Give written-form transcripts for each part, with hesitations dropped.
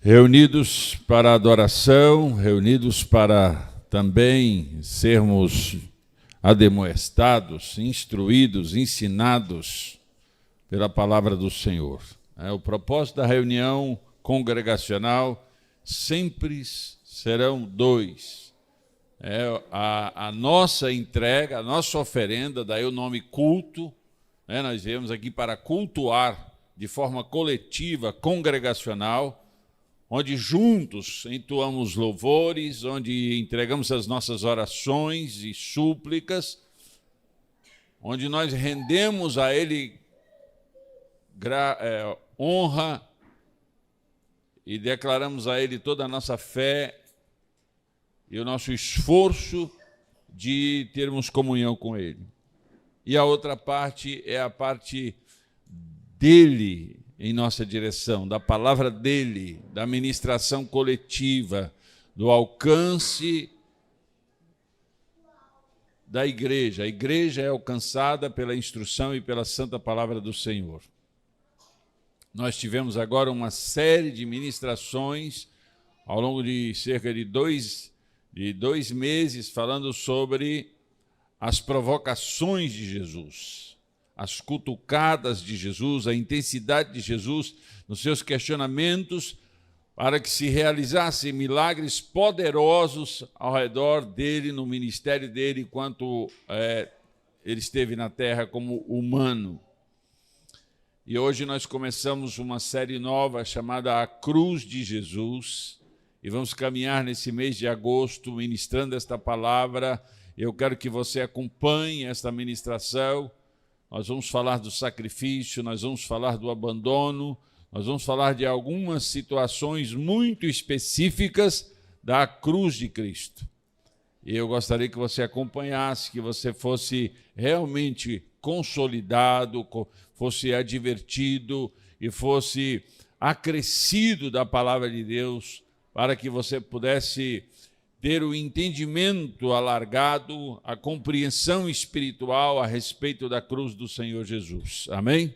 Reunidos para adoração, reunidos para também sermos ademoestados, instruídos, ensinados pela palavra do Senhor. O propósito da reunião congregacional sempre serão dois. A nossa entrega, a nossa oferenda, daí o nome culto. Nós viemos aqui para cultuar de forma coletiva, congregacional, onde juntos entoamos louvores, onde entregamos as nossas orações e súplicas, onde nós rendemos a Ele honra e declaramos a Ele toda a nossa fé e o nosso esforço de termos comunhão com Ele. E a outra parte é a parte dEle em nossa direção, da palavra dEle, da ministração coletiva, do alcance da igreja. A igreja é alcançada pela instrução e pela santa palavra do Senhor. Nós tivemos agora uma série de ministrações ao longo de cerca de dois meses falando sobre as provocações de Jesus, as cutucadas de Jesus, a intensidade de Jesus nos seus questionamentos para que se realizassem milagres poderosos ao redor dele, no ministério dele, enquanto ele esteve na terra como humano. E hoje nós começamos uma série nova chamada A Cruz de Jesus, e vamos caminhar nesse mês de agosto ministrando esta palavra. Eu quero que você acompanhe esta ministração. Nós vamos falar do sacrifício, nós vamos falar do abandono, nós vamos falar de algumas situações muito específicas da cruz de Cristo. E eu gostaria que você acompanhasse, que você fosse realmente consolidado, fosse advertido e fosse acrescido da palavra de Deus, para que você pudesse ter o entendimento alargado, a compreensão espiritual a respeito da cruz do Senhor Jesus. Amém?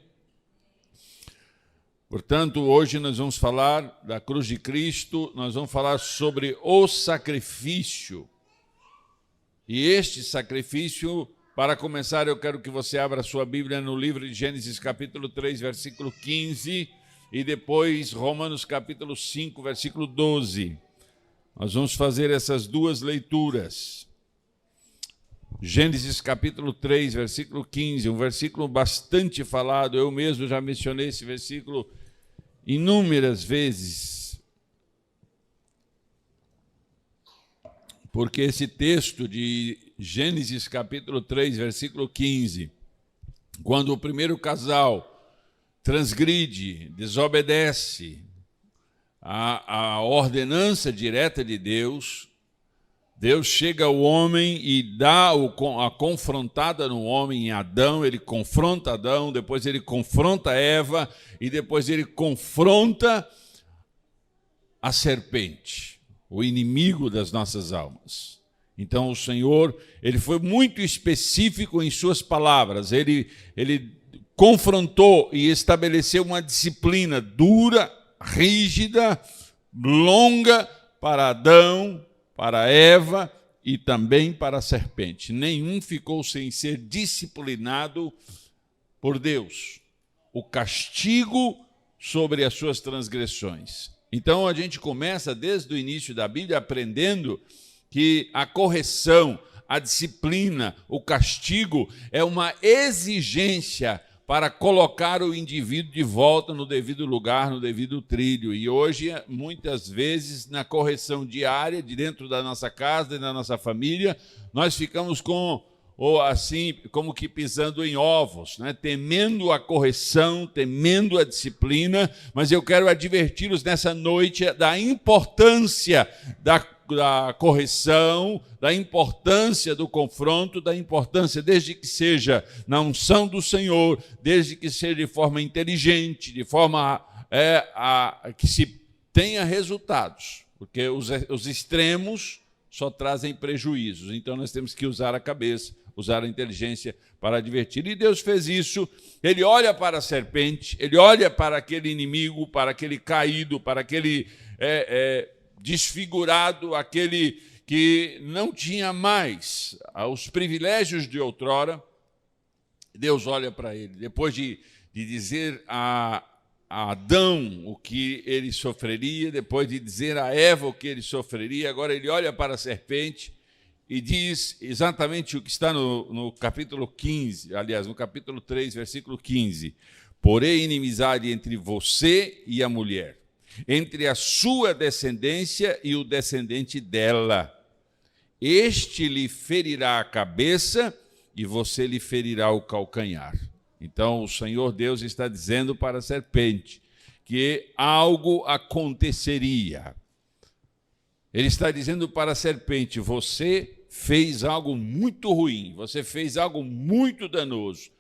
Portanto, hoje nós vamos falar da cruz de Cristo, nós vamos falar sobre o sacrifício. E este sacrifício, para começar, eu quero que você abra a sua Bíblia no livro de Gênesis capítulo 3, versículo 15, e depois Romanos capítulo 5, versículo 12. Nós vamos fazer essas duas leituras. Gênesis capítulo 3, versículo 15, um versículo bastante falado. Eu mesmo já mencionei esse versículo inúmeras vezes, porque esse texto de Gênesis capítulo 3, versículo 15, quando o primeiro casal transgride, desobedece a ordenança direta de Deus, Deus chega ao homem e dá a confrontada no homem, em Adão. Ele confronta Adão, depois ele confronta Eva e depois ele confronta a serpente, o inimigo das nossas almas. Então o Senhor, ele foi muito específico em suas palavras. Ele confrontou e estabeleceu uma disciplina dura, rígida, longa para Adão, para Eva e também para a serpente. Nenhum ficou sem ser disciplinado por Deus. O castigo sobre as suas transgressões. Então a gente começa desde o início da Bíblia aprendendo que a correção, a disciplina, o castigo é uma exigência para colocar o indivíduo de volta no devido lugar, no devido trilho. E hoje, muitas vezes, na correção diária, de dentro da nossa casa, dentro da nossa família, nós ficamos como que pisando em ovos, né? Temendo a correção, temendo a disciplina, mas eu quero adverti-los nessa noite da importância da correção, da importância do confronto, da importância, desde que seja na unção do Senhor, desde que seja de forma inteligente, de forma que se tenha resultados, porque os extremos só trazem prejuízos. Então nós temos que usar a cabeça, usar a inteligência para advertir. E Deus fez isso. Ele olha para a serpente, ele olha para aquele inimigo, para aquele caído, para aquele desfigurado, aquele que não tinha mais os privilégios de outrora. Deus olha para ele, depois de dizer a Adão o que ele sofreria, depois de dizer a Eva o que ele sofreria, agora ele olha para a serpente e diz exatamente o que está no capítulo 15, aliás, no capítulo 3, versículo 15. Porém, inimizade entre você e a mulher, entre a sua descendência e o descendente dela. Este lhe ferirá a cabeça e você lhe ferirá o calcanhar. Então, o Senhor Deus está dizendo para a serpente que algo aconteceria. Ele está dizendo para a serpente: você fez algo muito ruim, você fez algo muito danoso,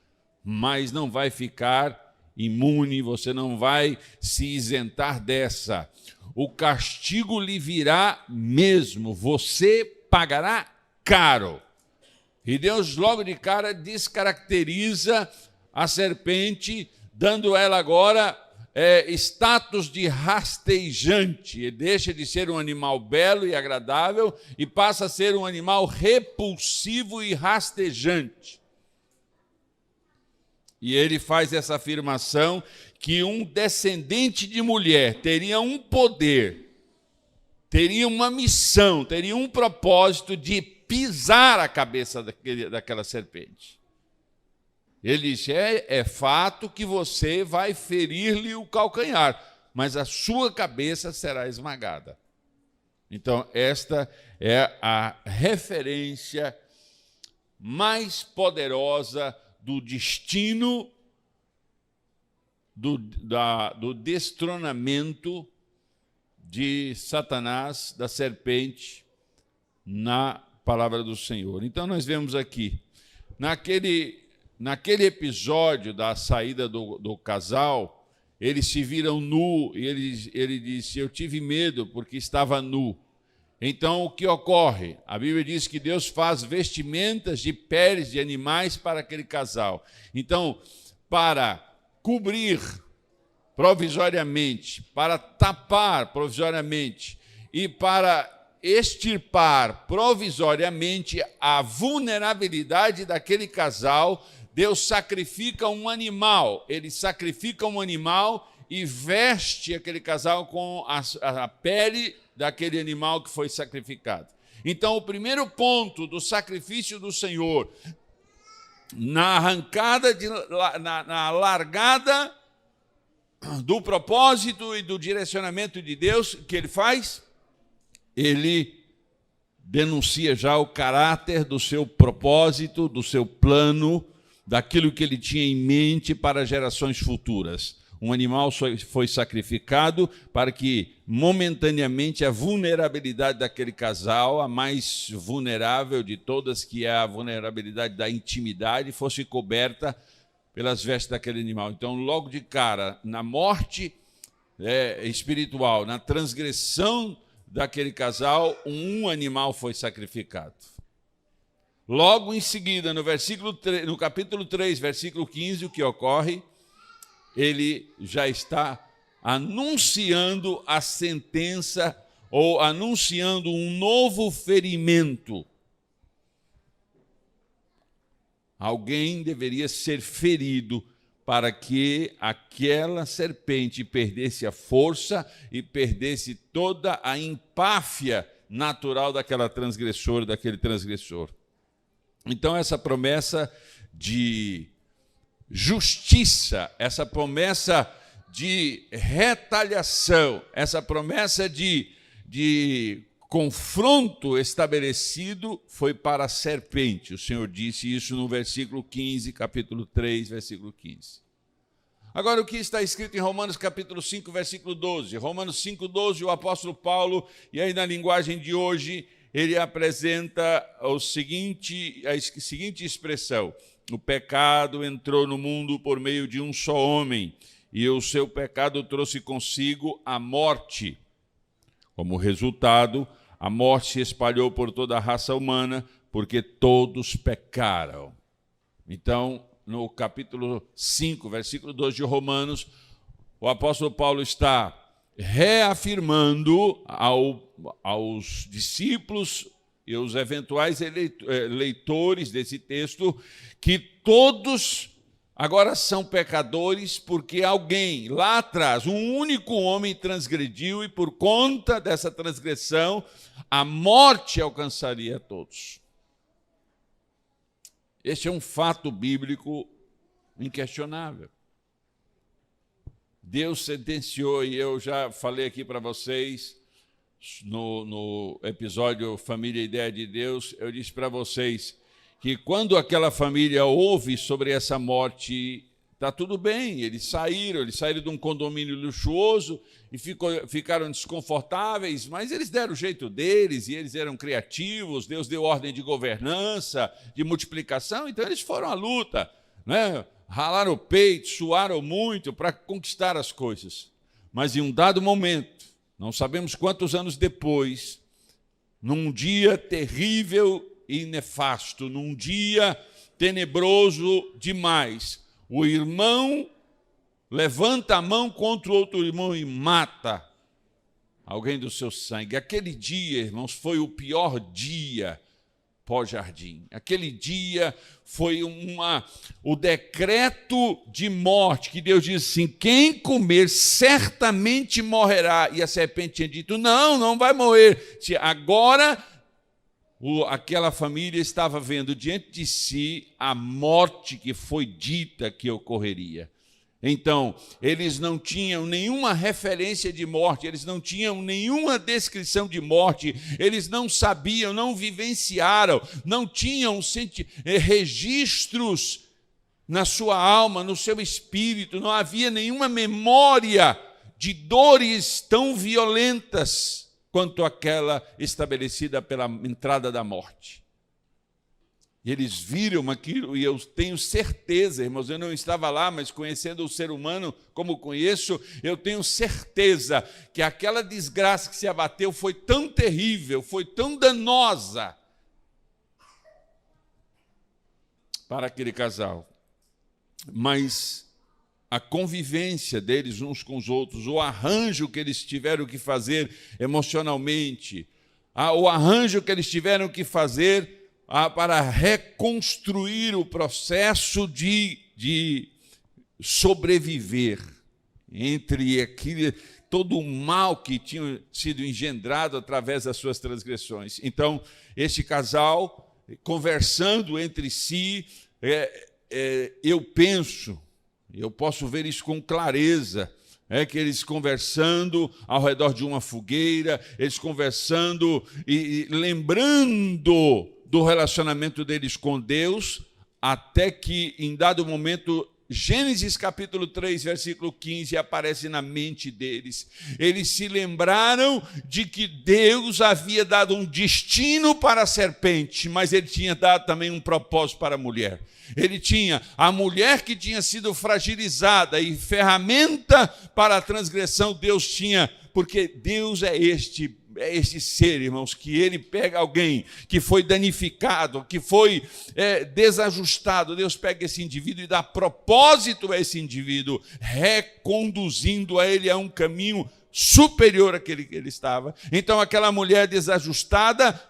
mas não vai ficar imune, você não vai se isentar dessa. O castigo lhe virá mesmo, você pagará caro. E Deus logo de cara descaracteriza a serpente, dando ela agora status de rastejante. Ele deixa de ser um animal belo e agradável e passa a ser um animal repulsivo e rastejante. E ele faz essa afirmação que um descendente de mulher teria um poder, teria uma missão, teria um propósito de pisar a cabeça daquela serpente. Ele disse: é fato que você vai ferir-lhe o calcanhar, mas a sua cabeça será esmagada. Então, esta é a referência mais poderosa do destino do destronamento de Satanás, da serpente, na palavra do Senhor. Então, nós vemos aqui, naquele episódio da saída do casal, eles se viram nu, e ele disse: eu tive medo porque estava nu. Então, o que ocorre? A Bíblia diz que Deus faz vestimentas de peles de animais para aquele casal. Então, para cobrir provisoriamente, para tapar provisoriamente e para extirpar provisoriamente a vulnerabilidade daquele casal, Deus sacrifica um animal. Ele sacrifica um animal e veste aquele casal com a pele daquele animal que foi sacrificado. Então, o primeiro ponto do sacrifício do Senhor, na arrancada, na largada do propósito e do direcionamento de Deus, o que ele faz? Ele denuncia já o caráter do seu propósito, do seu plano, daquilo que ele tinha em mente para gerações futuras. Um animal foi sacrificado para que, momentaneamente, a vulnerabilidade daquele casal, a mais vulnerável de todas, que é a vulnerabilidade da intimidade, fosse coberta pelas vestes daquele animal. Então, logo de cara, na morte espiritual, na transgressão daquele casal, um animal foi sacrificado. Logo em seguida, no capítulo 3, versículo 15, o que ocorre? Ele já está anunciando a sentença ou anunciando um novo ferimento. Alguém deveria ser ferido para que aquela serpente perdesse a força e perdesse toda a empáfia natural daquela transgressora, daquele transgressor. Então, essa promessa de justiça, essa promessa de retaliação, essa promessa de confronto estabelecido foi para a serpente. O Senhor disse isso no versículo 15, capítulo 3, versículo 15. Agora, o que está escrito em Romanos capítulo 5, versículo 12? Romanos 5, 12, o apóstolo Paulo, e aí na linguagem de hoje, ele apresenta a seguinte expressão: o pecado entrou no mundo por meio de um só homem, e o seu pecado trouxe consigo a morte. Como resultado, a morte se espalhou por toda a raça humana, porque todos pecaram. Então, no capítulo 5, versículo 2 de Romanos, o apóstolo Paulo está reafirmando aos discípulos e aos eventuais leitores desse texto que todos agora são pecadores, porque alguém lá atrás, um único homem transgrediu, e por conta dessa transgressão, a morte alcançaria todos. Este é um fato bíblico inquestionável. Deus sentenciou, e eu já falei aqui para vocês, no episódio Família Ideia de Deus, eu disse para vocês que quando aquela família ouve sobre essa morte, está tudo bem, eles saíram de um condomínio luxuoso e ficaram desconfortáveis, mas eles deram o jeito deles, e eles eram criativos, Deus deu ordem de governança, de multiplicação, então eles foram à luta, né? Ralaram o peito, suaram muito para conquistar as coisas. Mas em um dado momento, não sabemos quantos anos depois, num dia terrível e nefasto, num dia tenebroso demais, o irmão levanta a mão contra o outro irmão e mata alguém do seu sangue. Aquele dia, irmãos, foi o pior dia pós-jardim. Aquele dia foi o decreto de morte, que Deus disse assim: quem comer certamente morrerá. E a serpente tinha dito: não vai morrer. Agora aquela família estava vendo diante de si a morte que foi dita que ocorreria. Então, eles não tinham nenhuma referência de morte, eles não tinham nenhuma descrição de morte, eles não sabiam, não vivenciaram, não tinham registros na sua alma, no seu espírito, não havia nenhuma memória de dores tão violentas quanto aquela estabelecida pela entrada da morte. E eles viram aquilo, e eu tenho certeza, irmãos, eu não estava lá, mas conhecendo o ser humano como conheço, eu tenho certeza que aquela desgraça que se abateu foi tão terrível, foi tão danosa para aquele casal. Mas a convivência deles uns com os outros, o arranjo que eles tiveram que fazer emocionalmente, o arranjo que eles tiveram que fazer para reconstruir o processo de sobreviver entre todo o mal que tinha sido engendrado através das suas transgressões. Então, este casal, conversando entre si, eu posso ver isso com clareza, que eles conversando ao redor de uma fogueira, eles conversando e lembrando do relacionamento deles com Deus, até que, em dado momento, Gênesis capítulo 3, versículo 15, aparece na mente deles. Eles se lembraram de que Deus havia dado um destino para a serpente, mas ele tinha dado também um propósito para a mulher. Ele tinha a mulher que tinha sido fragilizada, e ferramenta para a transgressão Deus tinha, porque Deus é este ser, irmãos, que ele pega alguém que foi danificado, que foi desajustado, Deus pega esse indivíduo e dá propósito a esse indivíduo, reconduzindo a ele a um caminho superior àquele que ele estava. Então, aquela mulher desajustada,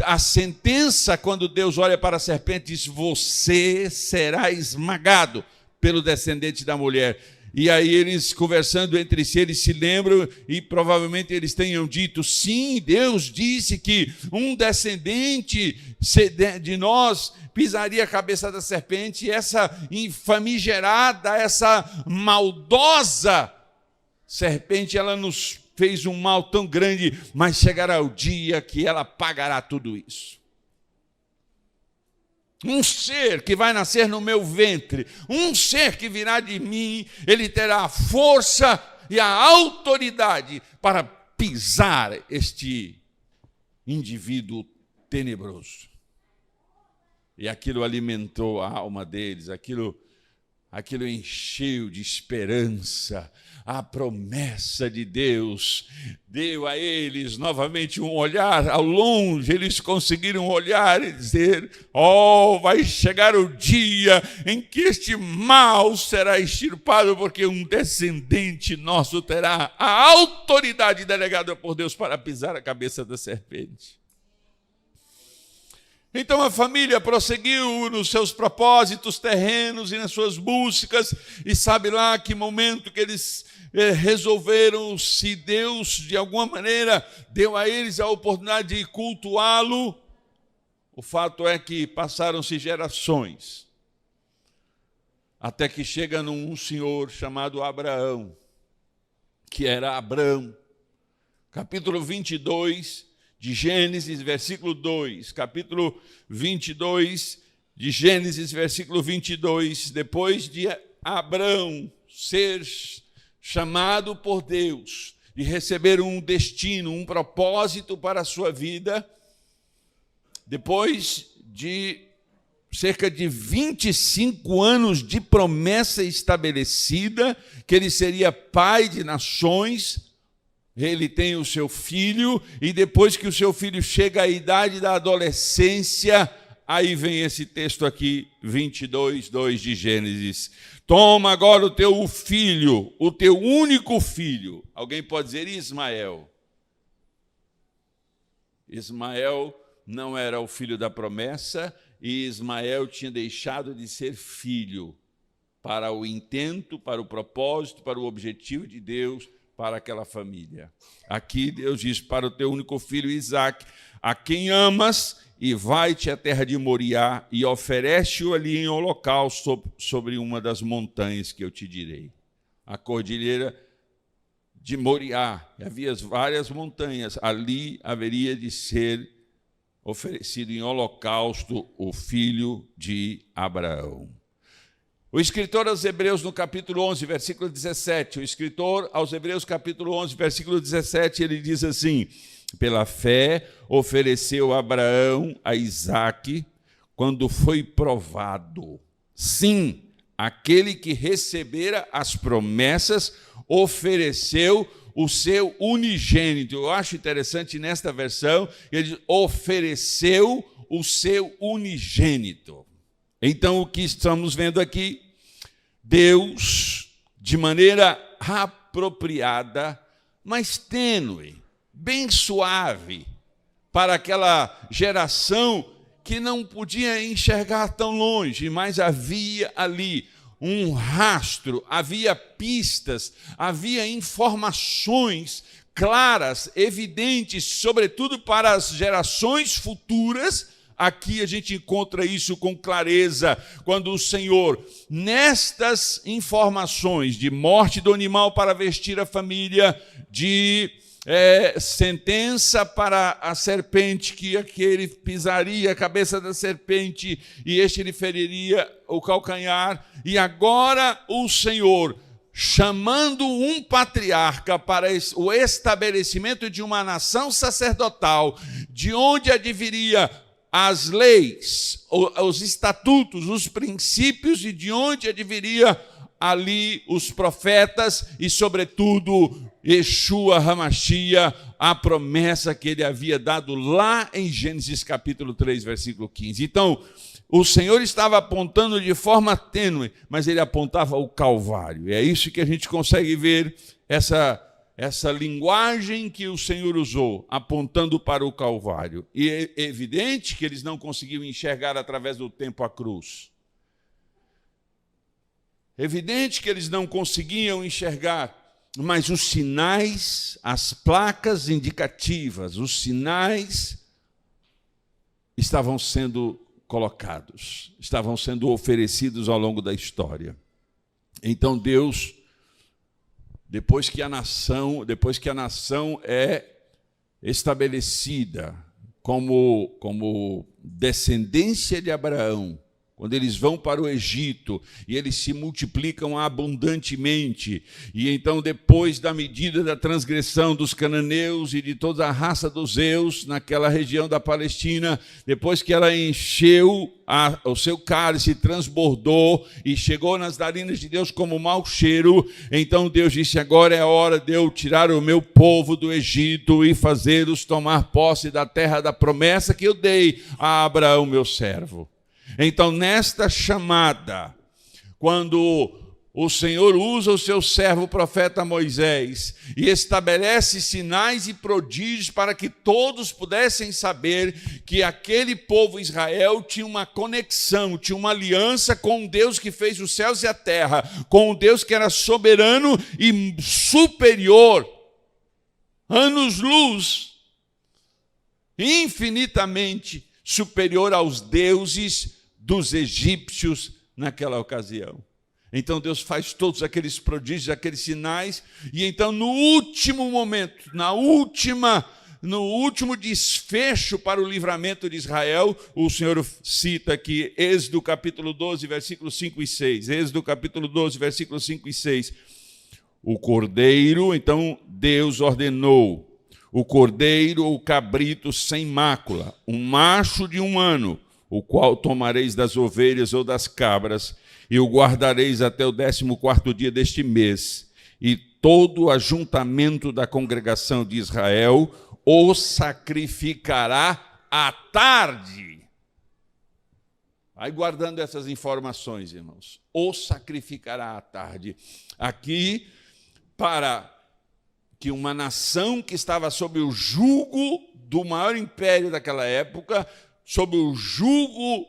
a sentença, quando Deus olha para a serpente, diz: você será esmagado pelo descendente da mulher. E aí eles, conversando entre si, eles se lembram, e provavelmente eles tenham dito: sim, Deus disse que um descendente de nós pisaria a cabeça da serpente, e essa famigerada, essa maldosa serpente, ela nos fez um mal tão grande, mas chegará o dia que ela pagará tudo isso. Um ser que vai nascer no meu ventre, um ser que virá de mim, ele terá a força e a autoridade para pisar este indivíduo tenebroso. E aquilo alimentou a alma deles, aquilo encheu de esperança, a promessa de Deus deu a eles novamente um olhar ao longe. Eles conseguiram olhar e dizer: oh, vai chegar o dia em que este mal será extirpado, porque um descendente nosso terá a autoridade delegada por Deus para pisar a cabeça da serpente. Então a família prosseguiu nos seus propósitos terrenos e nas suas buscas, e sabe lá que momento que eles resolveram, se Deus de alguma maneira deu a eles a oportunidade de cultuá-lo. O fato é que passaram-se gerações, até que chega num senhor chamado Abraão, que era Abrão. Capítulo 22 de Gênesis, versículo 2, capítulo 22 de Gênesis, versículo 22, depois de Abrão ser chamado por Deus e receber um destino, um propósito para a sua vida, depois de cerca de 25 anos de promessa estabelecida, que ele seria pai de nações, ele tem o seu filho, e depois que o seu filho chega à idade da adolescência, aí vem esse texto aqui, 22, 2 de Gênesis. Toma agora o teu filho, o teu único filho. Alguém pode dizer Ismael. Ismael não era o filho da promessa, e Ismael tinha deixado de ser filho para o intento, para o propósito, para o objetivo de Deus, para aquela família. Aqui Deus diz: para o teu único filho Isaque, a quem amas, e vai-te à terra de Moriá e oferece-o ali em holocausto sobre uma das montanhas que eu te direi. A cordilheira de Moriá, havia várias montanhas, ali haveria de ser oferecido em holocausto o filho de Abraão. O escritor aos Hebreus, no capítulo 11, versículo 17, o escritor aos Hebreus, capítulo 11, versículo 17, ele diz assim: pela fé ofereceu Abraão a Isaque quando foi provado. Sim, aquele que recebera as promessas ofereceu o seu unigênito. Eu acho interessante nesta versão, ele diz, ofereceu o seu unigênito. Então, o que estamos vendo aqui? Deus, de maneira apropriada, mas tênue, bem suave, para aquela geração que não podia enxergar tão longe, mas havia ali um rastro, havia pistas, havia informações claras, evidentes, sobretudo para as gerações futuras. Aqui a gente encontra isso com clareza, quando o Senhor, nestas informações de morte do animal para vestir a família, de sentença para a serpente, que aquele pisaria a cabeça da serpente e este lhe feriria o calcanhar, e agora o Senhor chamando um patriarca para o estabelecimento de uma nação sacerdotal, de onde adviria as leis, os estatutos, os princípios, e de onde adviria ali os profetas e, sobretudo, Yeshua HaMashiach, a promessa que ele havia dado lá em Gênesis capítulo 3, versículo 15. Então, o Senhor estava apontando de forma tênue, mas ele apontava o Calvário. E é isso que a gente consegue ver, essa linguagem que o Senhor usou, apontando para o Calvário. E é evidente que eles não conseguiam enxergar através do tempo a cruz. Evidente que eles não conseguiam enxergar, mas os sinais, as placas indicativas, os sinais estavam sendo colocados, estavam sendo oferecidos ao longo da história. Então Deus, depois que a nação é estabelecida como descendência de Abraão, quando eles vão para o Egito e eles se multiplicam abundantemente, e então depois da medida da transgressão dos cananeus e de toda a raça dos Zeus naquela região da Palestina, depois que ela encheu o seu cálice, transbordou e chegou nas narinas de Deus como mau cheiro, então Deus disse: agora é a hora de eu tirar o meu povo do Egito e fazê-los tomar posse da terra da promessa que eu dei a Abraão, meu servo. Então, nesta chamada, quando o Senhor usa o seu servo, o profeta Moisés, e estabelece sinais e prodígios para que todos pudessem saber que aquele povo Israel tinha uma conexão, tinha uma aliança com o Deus que fez os céus e a terra, com o Deus que era soberano e superior, anos-luz, infinitamente superior aos deuses dos egípcios naquela ocasião. Então Deus faz todos aqueles prodígios, aqueles sinais, e então no último momento, no último desfecho para o livramento de Israel, o Senhor cita aqui Êxodo capítulo 12, versículos 5 e 6. Êxodo capítulo 12, versículos 5 e 6. O cordeiro, então Deus ordenou, o cordeiro ou cabrito sem mácula, um macho de 1 ano, o qual tomareis das ovelhas ou das cabras, e o guardareis até o 14º dia deste mês, e todo o ajuntamento da congregação de Israel o sacrificará à tarde. Vai guardando essas informações, irmãos. O sacrificará à tarde. Aqui, para que uma nação que estava sob o jugo do maior império daquela época, sob o jugo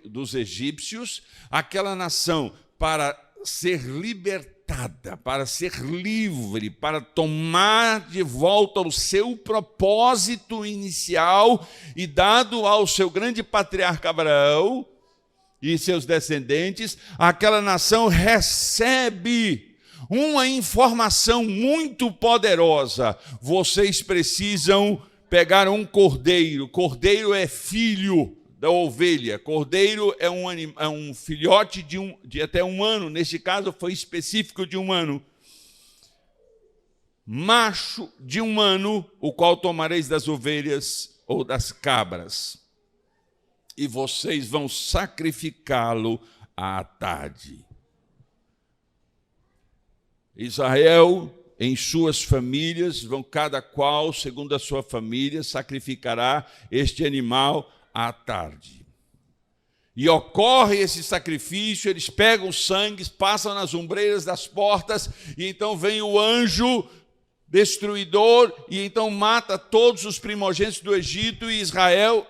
dos egípcios, aquela nação, para ser libertada, para ser livre, para tomar de volta o seu propósito inicial e dado ao seu grande patriarca Abraão e seus descendentes, aquela nação recebe uma informação muito poderosa: vocês precisam pegar um cordeiro. Cordeiro é filho da ovelha. Cordeiro é um filhote de até 1 ano. Neste caso, foi específico de 1 ano. Macho de 1 ano, o qual tomareis das ovelhas ou das cabras. E vocês vão sacrificá-lo à tarde. Israel, em suas famílias, vão cada qual, segundo a sua família, sacrificará este animal à tarde. E ocorre esse sacrifício, eles pegam o sangue, passam nas ombreiras das portas, e então vem o anjo destruidor, e então mata todos os primogênitos do Egito, e Israel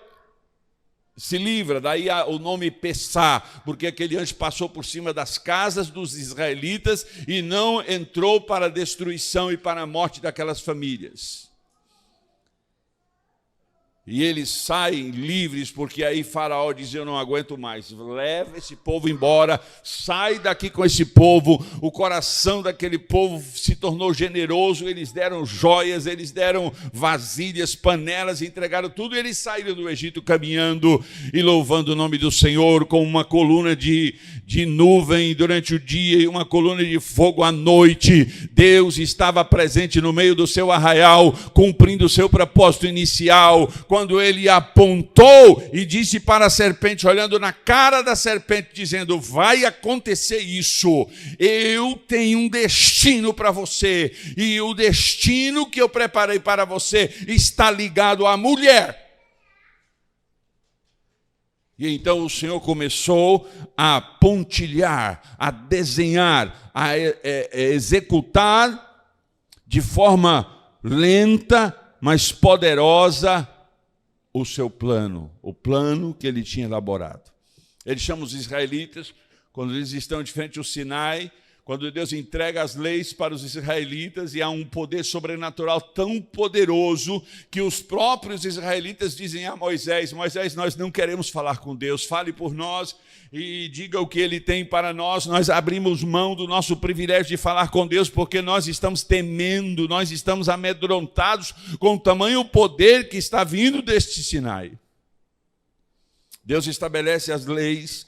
se livra. Daí o nome Pessá, porque aquele anjo passou por cima das casas dos israelitas e não entrou para a destruição e para a morte daquelas famílias. E eles saem livres, porque aí Faraó diz: eu não aguento mais, leva esse povo embora, sai daqui com esse povo. O coração daquele povo se tornou generoso, eles deram joias, eles deram vasilhas, panelas, entregaram tudo, e eles saíram do Egito caminhando e louvando o nome do Senhor, com uma coluna de nuvem durante o dia e uma coluna de fogo à noite. Deus estava presente no meio do seu arraial, cumprindo o seu propósito inicial, quando ele apontou e disse para a serpente, olhando na cara da serpente, dizendo: vai acontecer isso, eu tenho um destino para você, e o destino que eu preparei para você está ligado à mulher. E então o Senhor começou a pontilhar, a desenhar, a executar de forma lenta, mas poderosa, o seu plano, o plano que ele tinha elaborado. Ele chama os israelitas, quando eles estão de frente ao Sinai, quando Deus entrega as leis para os israelitas, e há um poder sobrenatural tão poderoso que os próprios israelitas dizem a Moisés: Moisés, nós não queremos falar com Deus, fale por nós e diga o que Ele tem para nós. Nós abrimos mão do nosso privilégio de falar com Deus, porque nós estamos temendo, nós estamos amedrontados com o tamanho poder que está vindo deste Sinai. Deus estabelece as leis,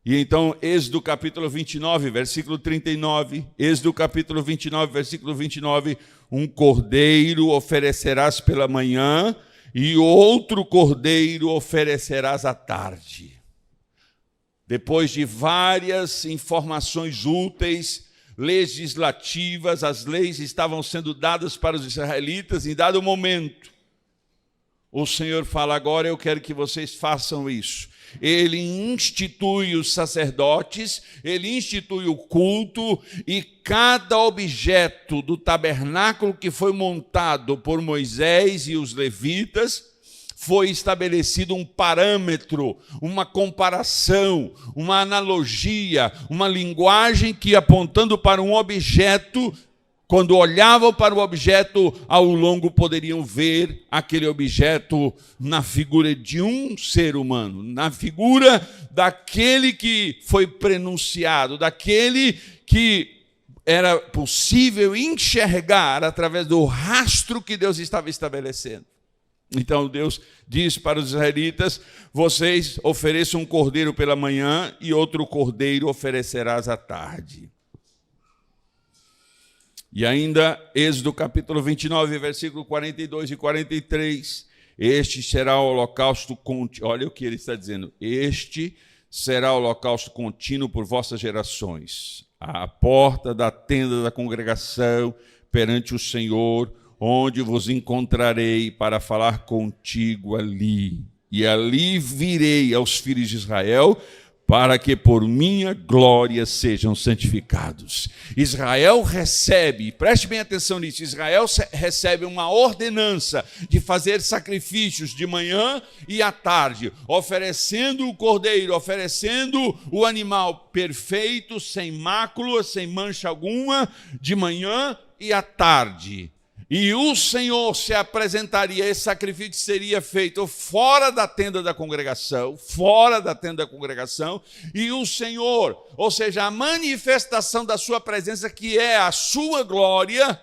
E então, Êxodo capítulo 29, versículo 39, Êxodo capítulo 29, versículo 29, um cordeiro oferecerás pela manhã e outro cordeiro oferecerás à tarde. Depois de várias informações úteis, legislativas, as leis estavam sendo dadas para os israelitas em dado momento. O Senhor fala, agora eu quero que vocês façam isso. Ele institui os sacerdotes, ele institui o culto, e cada objeto do tabernáculo que foi montado por Moisés e os levitas, foi estabelecido um parâmetro, uma comparação, uma analogia, uma linguagem que, apontando para um objeto, quando olhavam para o objeto, ao longo poderiam ver aquele objeto na figura de um ser humano, na figura daquele que foi prenunciado, daquele que era possível enxergar através do rastro que Deus estava estabelecendo. Então Deus diz para os israelitas, vocês ofereçam um cordeiro pela manhã e outro cordeiro oferecerás à tarde. E ainda, Êxodo capítulo 29, versículo 42 e 43, este será o holocausto contínuo. Olha o que ele está dizendo, este será o holocausto contínuo por vossas gerações, à porta da tenda da congregação, perante o Senhor, onde vos encontrarei para falar contigo ali. E ali virei aos filhos de Israel, para que por minha glória sejam santificados. Israel recebe, preste bem atenção nisso, Israel recebe uma ordenança de fazer sacrifícios de manhã e à tarde, oferecendo o cordeiro, oferecendo o animal perfeito, sem mácula, sem mancha alguma, de manhã e à tarde. E o Senhor se apresentaria, esse sacrifício seria feito fora da tenda da congregação, e o Senhor, ou seja, a manifestação da sua presença, que é a sua glória,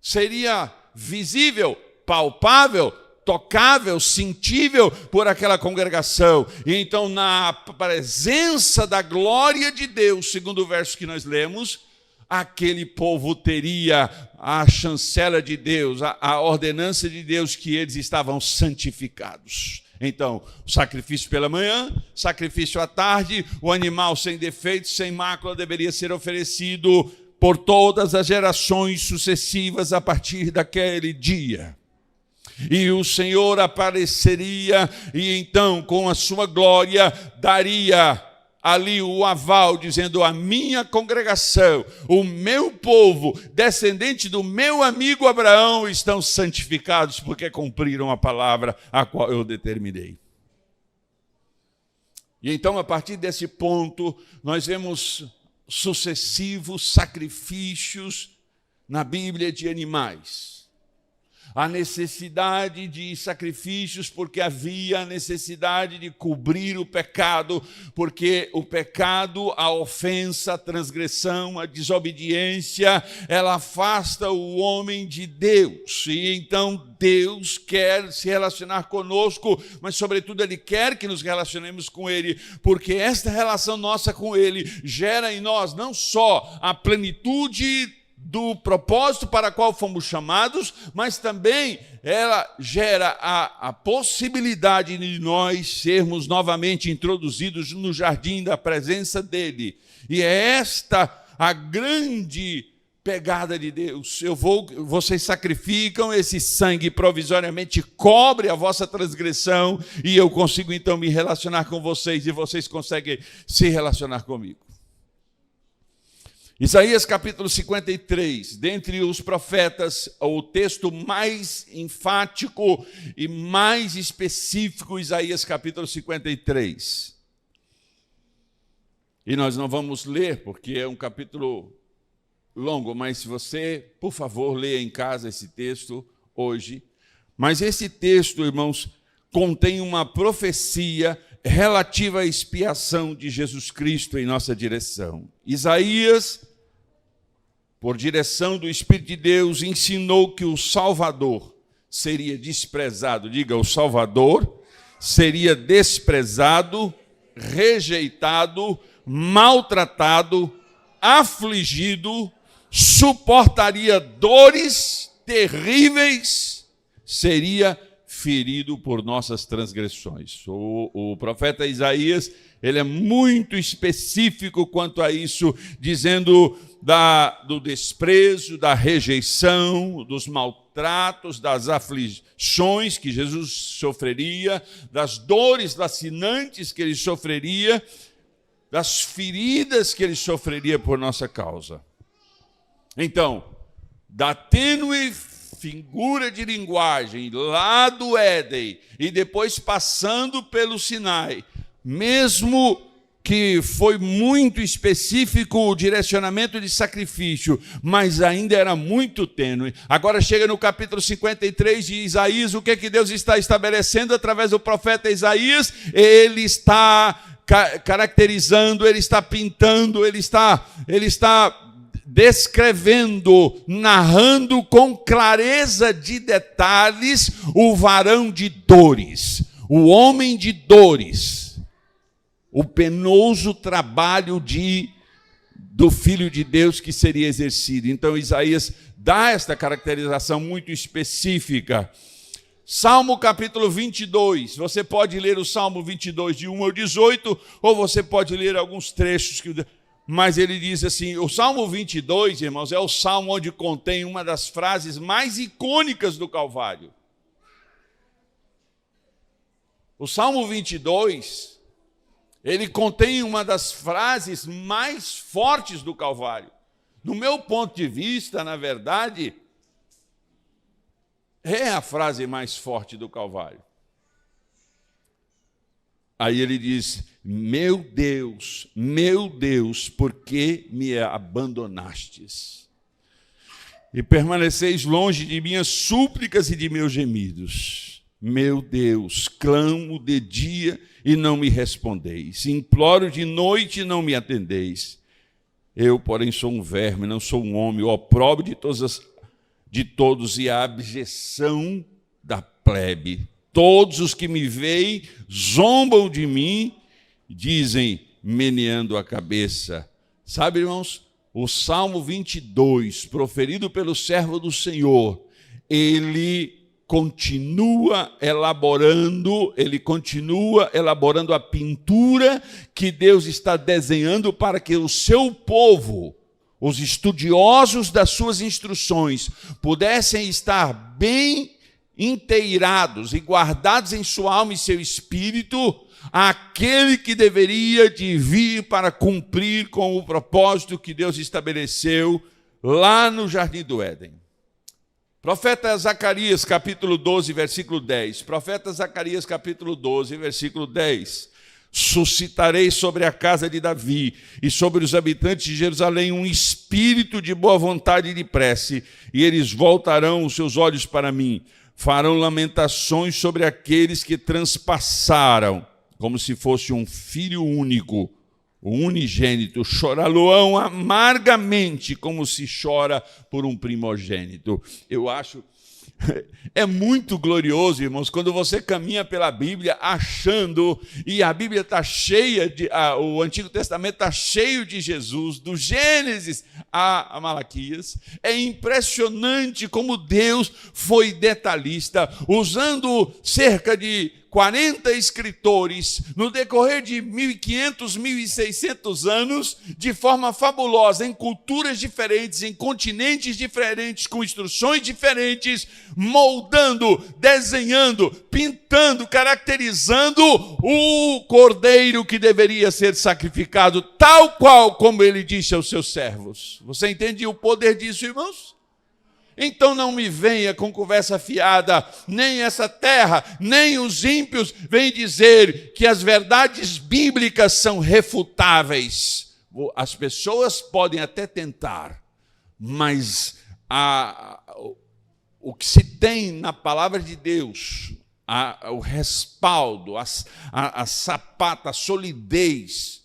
seria visível, palpável, tocável, sentível por aquela congregação. E então, na presença da glória de Deus, segundo o verso que nós lemos, aquele povo teria a chancela de Deus, a ordenança de Deus, que eles estavam santificados. Então, sacrifício pela manhã, sacrifício à tarde, o animal sem defeito, sem mácula, deveria ser oferecido por todas as gerações sucessivas a partir daquele dia. E o Senhor apareceria e então, com a sua glória, daria ali o aval, dizendo, a minha congregação, o meu povo, descendente do meu amigo Abraão, estão santificados porque cumpriram a palavra a qual eu determinei. E então, a partir desse ponto, nós vemos sucessivos sacrifícios na Bíblia de animais. A necessidade de sacrifícios, porque havia a necessidade de cobrir o pecado, porque o pecado, a ofensa, a transgressão, a desobediência, ela afasta o homem de Deus. E então Deus quer se relacionar conosco, mas sobretudo Ele quer que nos relacionemos com Ele, porque esta relação nossa com Ele gera em nós não só a plenitude do propósito para o qual fomos chamados, mas também ela gera a possibilidade de nós sermos novamente introduzidos no jardim da presença dEle. E é esta a grande pegada de Deus. Vocês sacrificam, esse sangue provisoriamente cobre a vossa transgressão, e eu consigo então me relacionar com vocês, e vocês conseguem se relacionar comigo. Isaías capítulo 53, dentre os profetas, o texto mais enfático e mais específico, Isaías capítulo 53. E nós não vamos ler, porque é um capítulo longo, mas se você, por favor, leia em casa esse texto hoje. Mas esse texto, irmãos, contém uma profecia relativa à expiação de Jesus Cristo em nossa direção. Isaías, por direção do Espírito de Deus, ensinou que o Salvador seria desprezado. Diga, o Salvador seria desprezado rejeitado, maltratado, afligido, suportaria dores terríveis, seria ferido por nossas transgressões. O profeta Isaías, ele é muito específico quanto a isso, dizendo do desprezo, da rejeição, dos maltratos, das aflições que Jesus sofreria, das dores lacinantes que ele sofreria, das feridas que ele sofreria por nossa causa. Então, da tênue figura de linguagem lá do Éden e depois passando pelo Sinai, mesmo que foi muito específico o direcionamento de sacrifício, mas ainda era muito tênue. Agora chega no capítulo 53 de Isaías, o que é que Deus está estabelecendo através do profeta Isaías? Ele está caracterizando, ele está pintando, ele está descrevendo, narrando com clareza de detalhes o varão de dores, o homem de dores, o penoso trabalho do Filho de Deus que seria exercido. Então Isaías dá esta caracterização muito específica. Salmo capítulo 22, você pode ler o Salmo 22 de 1 ao 18, ou você pode ler alguns trechos mas ele diz assim, o Salmo 22, irmãos, é o salmo onde contém uma das frases mais icônicas do Calvário. O Salmo 22, ele contém uma das frases mais fortes do Calvário. No meu ponto de vista, na verdade, é a frase mais forte do Calvário. Aí ele diz, meu Deus, por que me abandonastes? E permaneceis longe de minhas súplicas e de meus gemidos. Meu Deus, clamo de dia e não me respondeis. Imploro de noite e não me atendeis. Eu, porém, sou um verme, não sou um homem, o opróbrio de todos e a abjeção da plebe. Todos os que me veem zombam de mim, dizem, meneando a cabeça. Sabe, irmãos, o Salmo 22, proferido pelo servo do Senhor, ele continua elaborando a pintura que Deus está desenhando para que o seu povo, os estudiosos das suas instruções, pudessem estar bem inteirados e guardados em sua alma e seu espírito, aquele que deveria de vir para cumprir com o propósito que Deus estabeleceu lá no Jardim do Éden. Profeta Zacarias, capítulo 12, versículo 10. Profeta Zacarias, capítulo 12, versículo 10. Suscitarei sobre a casa de Davi e sobre os habitantes de Jerusalém um espírito de boa vontade e de prece, e eles voltarão os seus olhos para mim. Farão lamentações sobre aqueles que transpassaram, como se fosse um filho único, o unigênito. Chorá-lo-ão amargamente, como se chora por um primogênito. Eu acho... É muito glorioso, irmãos, quando você caminha pela Bíblia achando, e a Bíblia está cheia, o Antigo Testamento está cheio de Jesus, do Gênesis a Malaquias. É impressionante como Deus foi detalhista, usando cerca de 40 escritores, no decorrer de 1.500, 1.600 anos, de forma fabulosa, em culturas diferentes, em continentes diferentes, com instruções diferentes, moldando, desenhando, pintando, caracterizando o cordeiro que deveria ser sacrificado, tal qual como ele disse aos seus servos. Você entende o poder disso, irmãos? Então não me venha com conversa fiada, nem essa terra, nem os ímpios vêm dizer que as verdades bíblicas são refutáveis. As pessoas podem até tentar, mas o que se tem na palavra de Deus, o respaldo, a sapata, a solidez,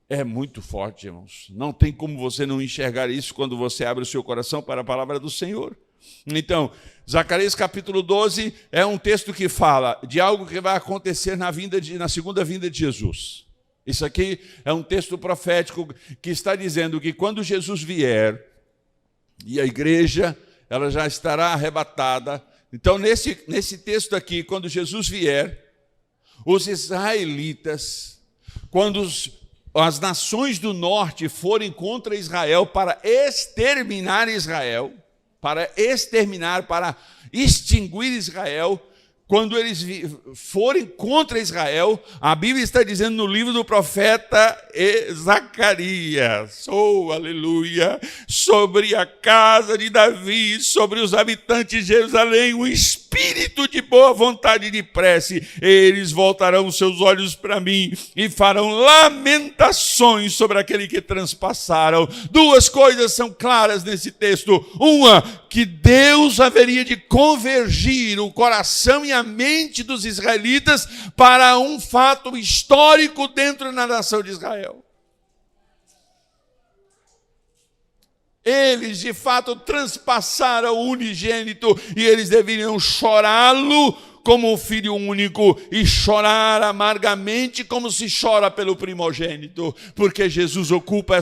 é muito forte, irmãos. Não tem como você não enxergar isso quando você abre o seu coração para a palavra do Senhor. Então, Zacarias capítulo 12 é um texto que fala de algo que vai acontecer na segunda vinda de Jesus. Isso aqui é um texto profético que está dizendo que quando Jesus vier, e a igreja ela já estará arrebatada. Então, nesse texto aqui, quando Jesus vier, os israelitas, quando as nações do norte forem contra Israel para exterminar Israel, para extinguir Israel, quando eles forem contra Israel, a Bíblia está dizendo no livro do profeta Zacarias, aleluia, sobre a casa de Davi, sobre os habitantes de Jerusalém, um espírito de boa vontade e de prece, eles voltarão os seus olhos para mim e farão lamentações sobre aquele que transpassaram. Duas coisas são claras nesse texto. Uma, que Deus haveria de convergir o coração e a mente dos israelitas para um fato histórico dentro da nação de Israel. Eles, de fato, transpassaram o unigênito e eles deveriam chorá-lo como um filho único e chorar amargamente como se chora pelo primogênito, porque Jesus ocupa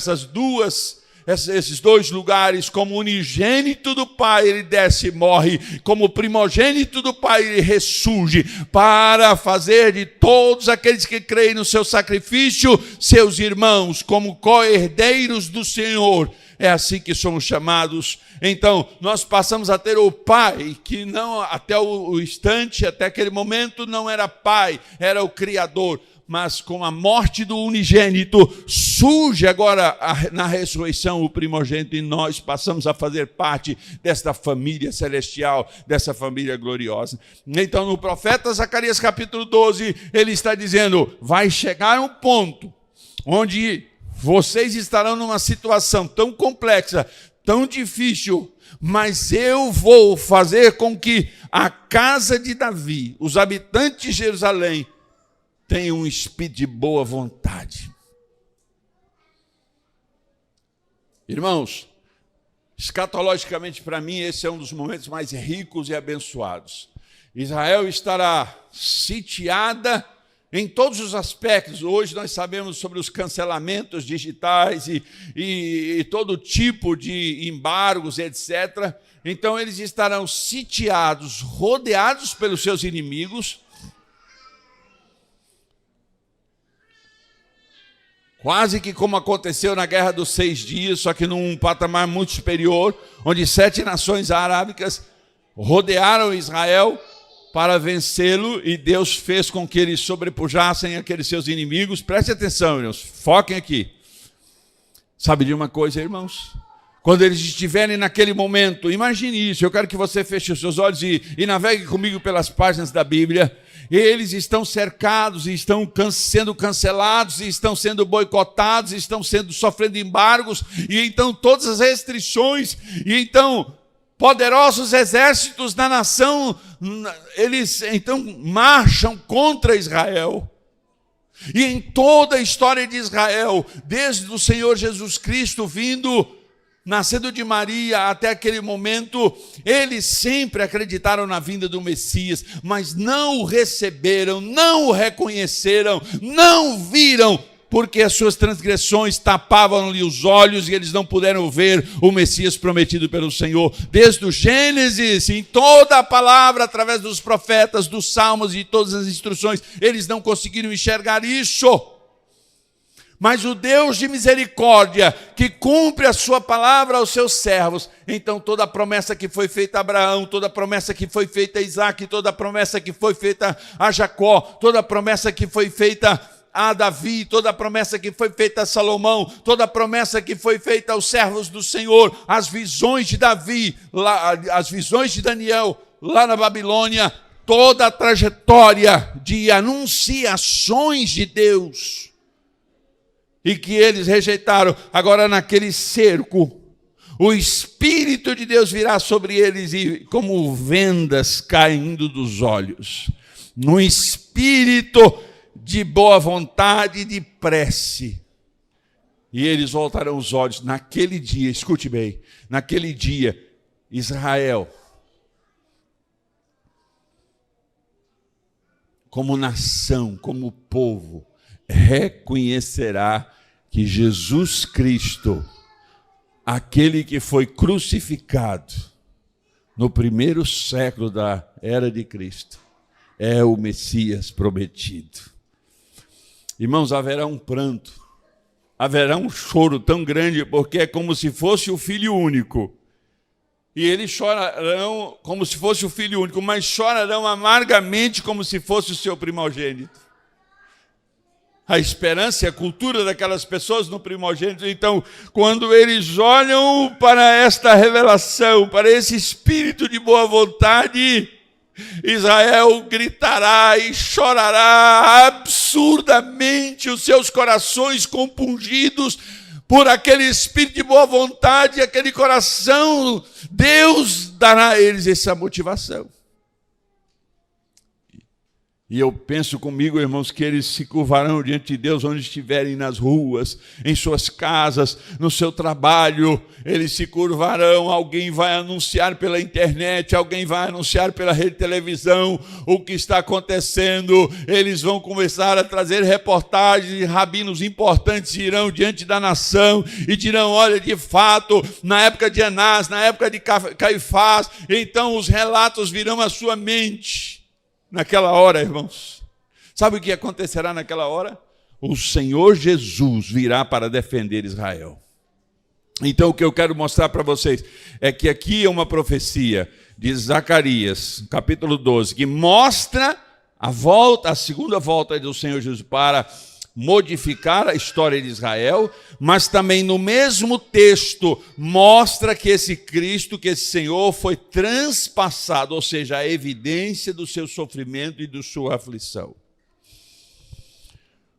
esses dois lugares. Como unigênito do Pai, ele desce e morre. Como primogênito do Pai, ele ressurge para fazer de todos aqueles que creem no seu sacrifício seus irmãos, como co-herdeiros do Senhor. É assim que somos chamados. Então, nós passamos a ter o Pai, que não até o instante, até aquele momento, não era Pai, era o Criador. Mas com a morte do unigênito, surge agora na ressurreição o primogênito, e nós passamos a fazer parte desta família celestial, dessa família gloriosa. Então, no profeta Zacarias capítulo 12, ele está dizendo, vai chegar um ponto onde vocês estarão numa situação tão complexa, tão difícil, mas eu vou fazer com que a casa de Davi, os habitantes de Jerusalém, tenham um espírito de boa vontade. Irmãos, escatologicamente para mim, esse é um dos momentos mais ricos e abençoados. Israel estará sitiada em todos os aspectos. Hoje nós sabemos sobre os cancelamentos digitais e todo tipo de embargos, etc. Então eles estarão sitiados, rodeados pelos seus inimigos, quase que como aconteceu na Guerra dos 6 Dias, só que num patamar muito superior, onde 7 nações arábicas rodearam Israel para vencê-lo, e Deus fez com que eles sobrepujassem aqueles seus inimigos. Preste atenção, irmãos, foquem aqui. Sabe de uma coisa, irmãos? Quando eles estiverem naquele momento, imagine isso, eu quero que você feche os seus olhos e navegue comigo pelas páginas da Bíblia. Eles estão cercados, e estão sendo cancelados, e estão sendo boicotados, e estão sofrendo embargos, e então todas as restrições, e então poderosos exércitos da nação, eles então marcham contra Israel. E em toda a história de Israel, desde o Senhor Jesus Cristo vindo, nascendo de Maria até aquele momento, eles sempre acreditaram na vinda do Messias, mas não o receberam, não o reconheceram, não viram, porque as suas transgressões tapavam-lhe os olhos e eles não puderam ver o Messias prometido pelo Senhor. Desde o Gênesis, em toda a palavra, através dos profetas, dos salmos e de todas as instruções, eles não conseguiram enxergar isso. Mas o Deus de misericórdia, que cumpre a sua palavra aos seus servos, então toda a promessa que foi feita a Abraão, toda a promessa que foi feita a Isaac, toda a promessa que foi feita a Jacó, toda a promessa que foi feita a Davi, toda a promessa que foi feita a Salomão, toda a promessa que foi feita aos servos do Senhor, as visões de Davi, as visões de Daniel, lá na Babilônia, toda a trajetória de anunciações de Deus, e que eles rejeitaram. Agora naquele cerco, o Espírito de Deus virá sobre eles e como vendas caindo dos olhos, no espírito de boa vontade e de prece. E eles voltarão os olhos naquele dia, escute bem, naquele dia, Israel, como nação, como povo, reconhecerá que Jesus Cristo, aquele que foi crucificado no primeiro século da era de Cristo, é o Messias prometido. Irmãos, haverá um pranto, haverá um choro tão grande, porque é como se fosse o filho único. E eles chorarão como se fosse o filho único, mas chorarão amargamente como se fosse o seu primogênito. A esperança e a cultura daquelas pessoas no primogênito. Então, quando eles olham para esta revelação, para esse espírito de boa vontade, Israel gritará e chorará absurdamente, os seus corações compungidos por aquele espírito de boa vontade, aquele coração. Deus dará a eles essa motivação. E eu penso comigo, irmãos, que eles se curvarão diante de Deus onde estiverem, nas ruas, em suas casas, no seu trabalho. Eles se curvarão, alguém vai anunciar pela internet, alguém vai anunciar pela rede de televisão o que está acontecendo. Eles vão começar a trazer reportagens, rabinos importantes irão diante da nação e dirão: olha, de fato, na época de Anás, na época de Caifás, então os relatos virão à sua mente. Naquela hora, irmãos, sabe o que acontecerá naquela hora? O Senhor Jesus virá para defender Israel. Então, o que eu quero mostrar para vocês é que aqui é uma profecia de Zacarias, capítulo 12, que mostra a segunda volta do Senhor Jesus para modificar a história de Israel, mas também no mesmo texto mostra que esse Cristo, que esse Senhor foi transpassado, ou seja, a evidência do seu sofrimento e da sua aflição.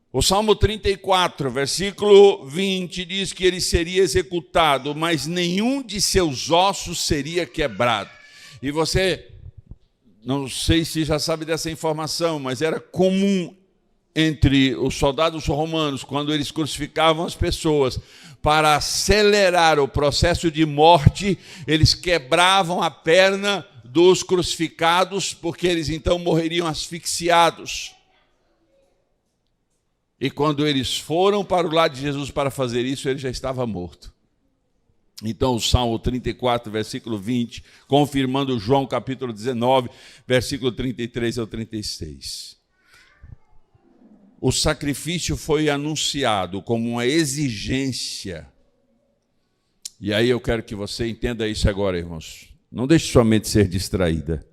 O Salmo 34, versículo 20, diz que ele seria executado, mas nenhum de seus ossos seria quebrado. E você, não sei se já sabe dessa informação, mas era comum entre os soldados romanos, quando eles crucificavam as pessoas, para acelerar o processo de morte, eles quebravam a perna dos crucificados, porque eles então morreriam asfixiados. E quando eles foram para o lado de Jesus para fazer isso, ele já estava morto. Então o Salmo 34, versículo 20, confirmando João capítulo 19, versículo 33 ao 36. O sacrifício foi anunciado como uma exigência. E aí eu quero que você entenda isso agora, irmãos. Não deixe sua mente ser distraída.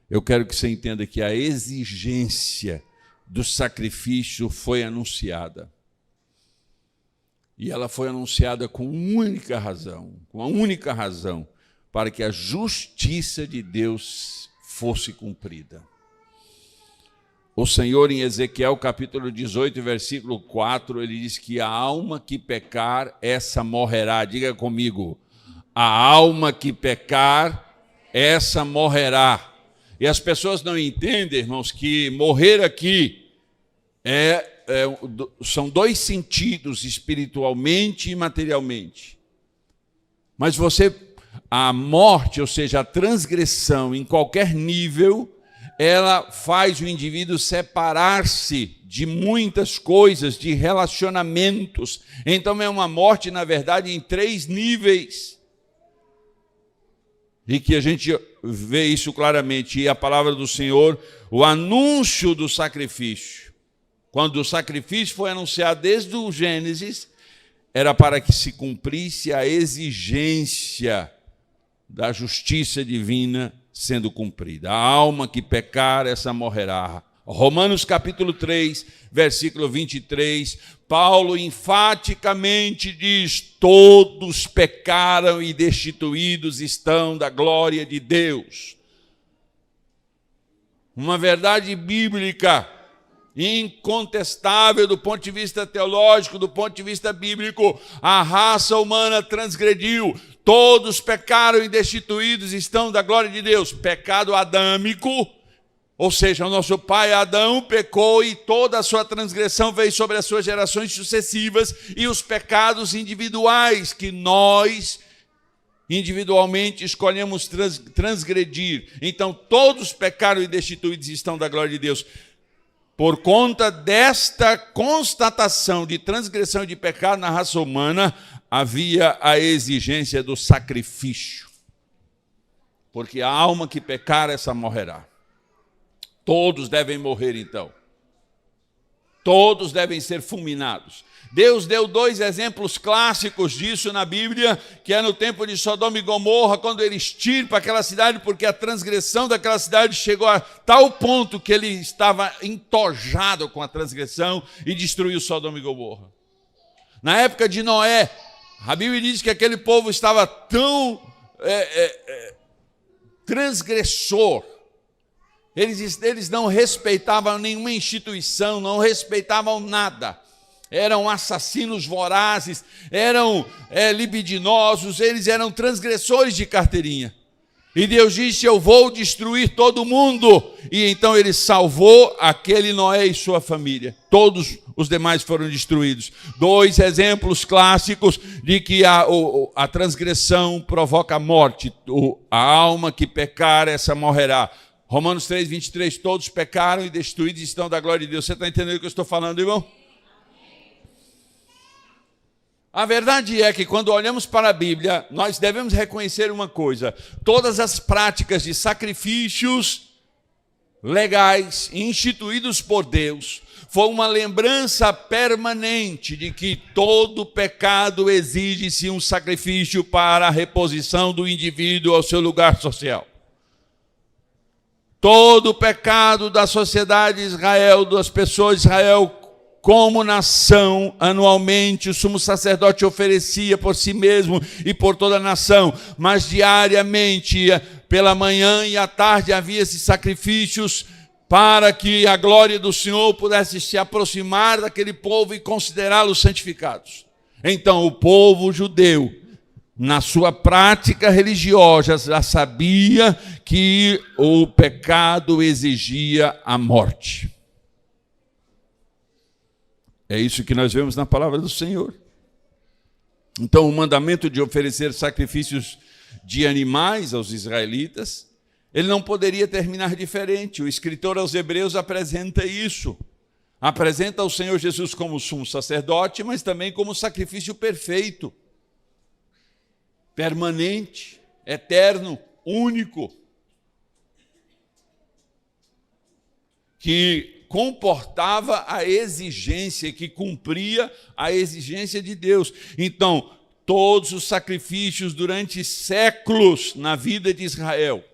Eu quero que você entenda que a exigência do sacrifício foi anunciada. E ela foi anunciada com uma única razão, para que a justiça de Deus fosse cumprida. O Senhor, em Ezequiel, capítulo 18, versículo 4, ele diz que a alma que pecar, essa morrerá. Diga comigo, a alma que pecar, essa morrerá. E as pessoas não entendem, irmãos, que morrer aqui são dois sentidos, espiritualmente e materialmente. Mas a morte, ou seja, a transgressão em qualquer nível, ela faz o indivíduo separar-se de muitas coisas, de relacionamentos. Então é uma morte, na verdade, em 3 níveis. E que a gente vê isso claramente. E a palavra do Senhor, o anúncio do sacrifício. Quando o sacrifício foi anunciado desde o Gênesis, era para que se cumprisse a exigência da justiça divina sendo cumprida. A alma que pecar, essa morrerá. Romanos capítulo 3, versículo 23, Paulo enfaticamente diz: todos pecaram e destituídos estão da glória de Deus. Uma verdade bíblica incontestável do ponto de vista teológico, do ponto de vista bíblico. A raça humana transgrediu, todos pecaram e destituídos estão da glória de Deus. Pecado adâmico, ou seja, o nosso pai Adão pecou e toda a sua transgressão veio sobre as suas gerações sucessivas, e os pecados individuais que nós individualmente escolhemos transgredir. Então todos pecaram e destituídos estão da glória de Deus. por conta desta constatação de transgressão e de pecado na raça humana, havia a exigência do sacrifício. Porque a alma que pecar, essa morrerá. Todos devem morrer, então. Todos devem ser fulminados. Deus deu 2 exemplos clássicos disso na Bíblia, que é no tempo de Sodoma e Gomorra, quando ele extirpa aquela cidade, porque a transgressão daquela cidade chegou a tal ponto que ele estava entojado com a transgressão e destruiu Sodoma e Gomorra. Na época de Noé, a Bíblia diz que aquele povo estava tão transgressor. Eles não respeitavam nenhuma instituição, não respeitavam nada. Eram assassinos vorazes, eram libidinosos, eles eram transgressores de carteirinha. E Deus disse: eu vou destruir todo mundo. E então ele salvou aquele Noé e sua família. Todos os demais foram destruídos. 2 exemplos clássicos de que a transgressão provoca a morte. A alma que pecar, essa morrerá. Romanos 3, 23, todos pecaram e destruídos estão da glória de Deus. Você está entendendo o que eu estou falando, irmão? A verdade é que quando olhamos para a Bíblia, nós devemos reconhecer uma coisa: todas as práticas de sacrifícios legais instituídos por Deus foi uma lembrança permanente de que todo pecado exige-se um sacrifício para a reposição do indivíduo ao seu lugar social. Todo pecado da sociedade de Israel, das pessoas de Israel, como nação, anualmente o sumo sacerdote oferecia por si mesmo e por toda a nação, mas diariamente, pela manhã e à tarde, havia esses sacrifícios para que a glória do Senhor pudesse se aproximar daquele povo e considerá-los santificados. Então o povo judeu, na sua prática religiosa, já sabia que o pecado exigia a morte. É isso que nós vemos na palavra do Senhor. Então, o mandamento de oferecer sacrifícios de animais aos israelitas, ele não poderia terminar diferente. O escritor aos Hebreus apresenta isso. Apresenta o Senhor Jesus como sumo sacerdote, mas também como sacrifício perfeito, permanente, eterno, único, que comportava a exigência, que cumpria a exigência de Deus. Então, todos os sacrifícios durante séculos na vida de Israel,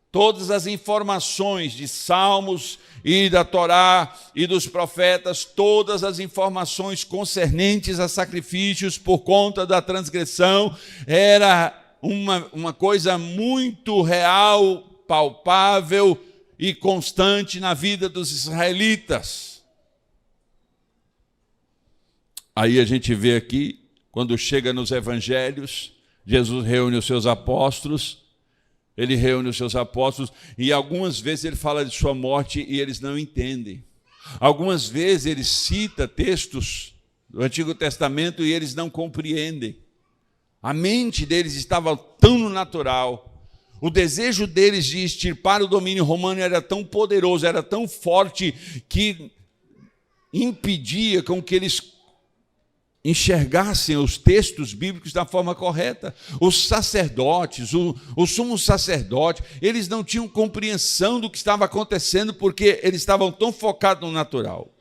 todas as informações de Salmos e da Torá e dos profetas, todas as informações concernentes a sacrifícios por conta da transgressão, era uma coisa muito real, palpável e constante na vida dos israelitas. Aí a gente vê aqui, quando chega nos evangelhos, Jesus reúne os seus apóstolos, e algumas vezes ele fala de sua morte e eles não entendem. Algumas vezes ele cita textos do Antigo Testamento e eles não compreendem. A mente deles estava tão no natural. O desejo deles de extirpar o domínio romano era tão poderoso, era tão forte, que impedia com que eles enxergassem os textos bíblicos da forma correta. Os sacerdotes, o sumo sacerdote, eles não tinham compreensão do que estava acontecendo, porque eles estavam tão focados no natural.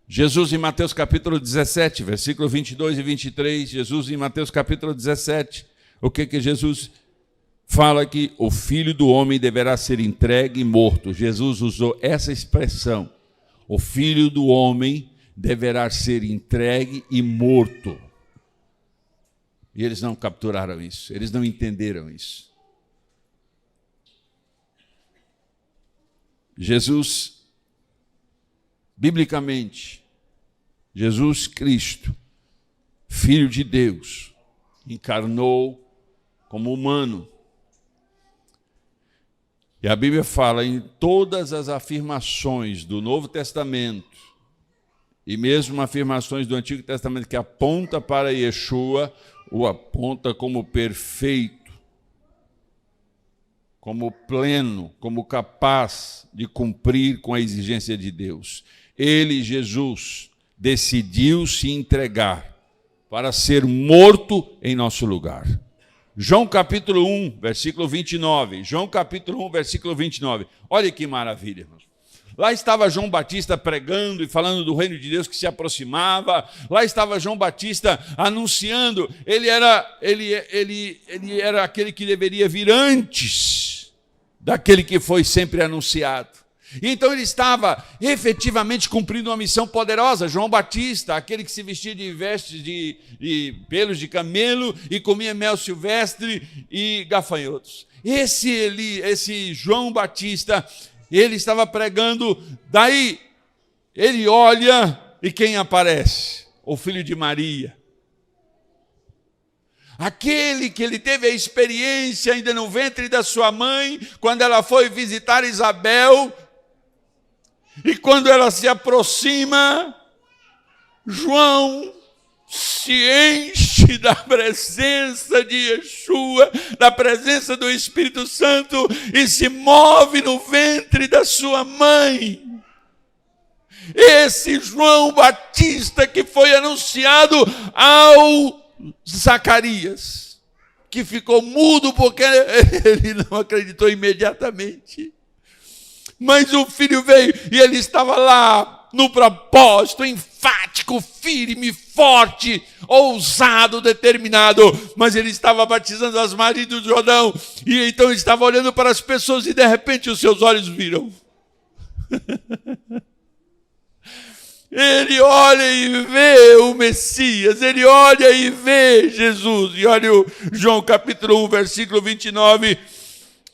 Jesus em Mateus capítulo 17, versículo 22 e 23, Jesus em Mateus capítulo 17, o que Jesus fala aqui? O Filho do Homem deverá ser entregue e morto. Jesus usou essa expressão, o Filho do Homem deverá ser entregue e morto. E eles não capturaram isso, eles não entenderam isso. Jesus, biblicamente, Jesus Cristo, Filho de Deus, encarnou como humano. E a Bíblia fala em todas as afirmações do Novo Testamento, e mesmo afirmações do Antigo Testamento que aponta para Yeshua, o aponta como perfeito, como pleno, como capaz de cumprir com a exigência de Deus. Ele, Jesus, decidiu se entregar para ser morto em nosso lugar. João capítulo 1, versículo 29. João capítulo 1, versículo 29. Olha que maravilha, irmãos. Lá estava João Batista pregando e falando do reino de Deus que se aproximava. Lá estava João Batista anunciando. Ele era aquele que deveria vir antes daquele que foi sempre anunciado. E então ele estava efetivamente cumprindo uma missão poderosa. João Batista, aquele que se vestia de vestes de pelos de camelo e comia mel silvestre e gafanhotos. Esse João Batista, ele estava pregando, daí ele olha e quem aparece? O filho de Maria. Aquele que ele teve a experiência ainda no ventre da sua mãe, quando ela foi visitar Isabel, e quando ela se aproxima, João se enche da presença de Yeshua, da presença do Espírito Santo, e se move no ventre da sua mãe. Esse João Batista que foi anunciado ao Zacarias, que ficou mudo porque ele não acreditou imediatamente. Mas o filho veio e ele estava lá no propósito, enfático, firme, forte, ousado, determinado. Mas ele estava batizando as margens do Jordão e então ele estava olhando para as pessoas e de repente os seus olhos viram. Ele olha e vê o Messias, ele olha e vê Jesus. E olha o João capítulo 1, versículo 29.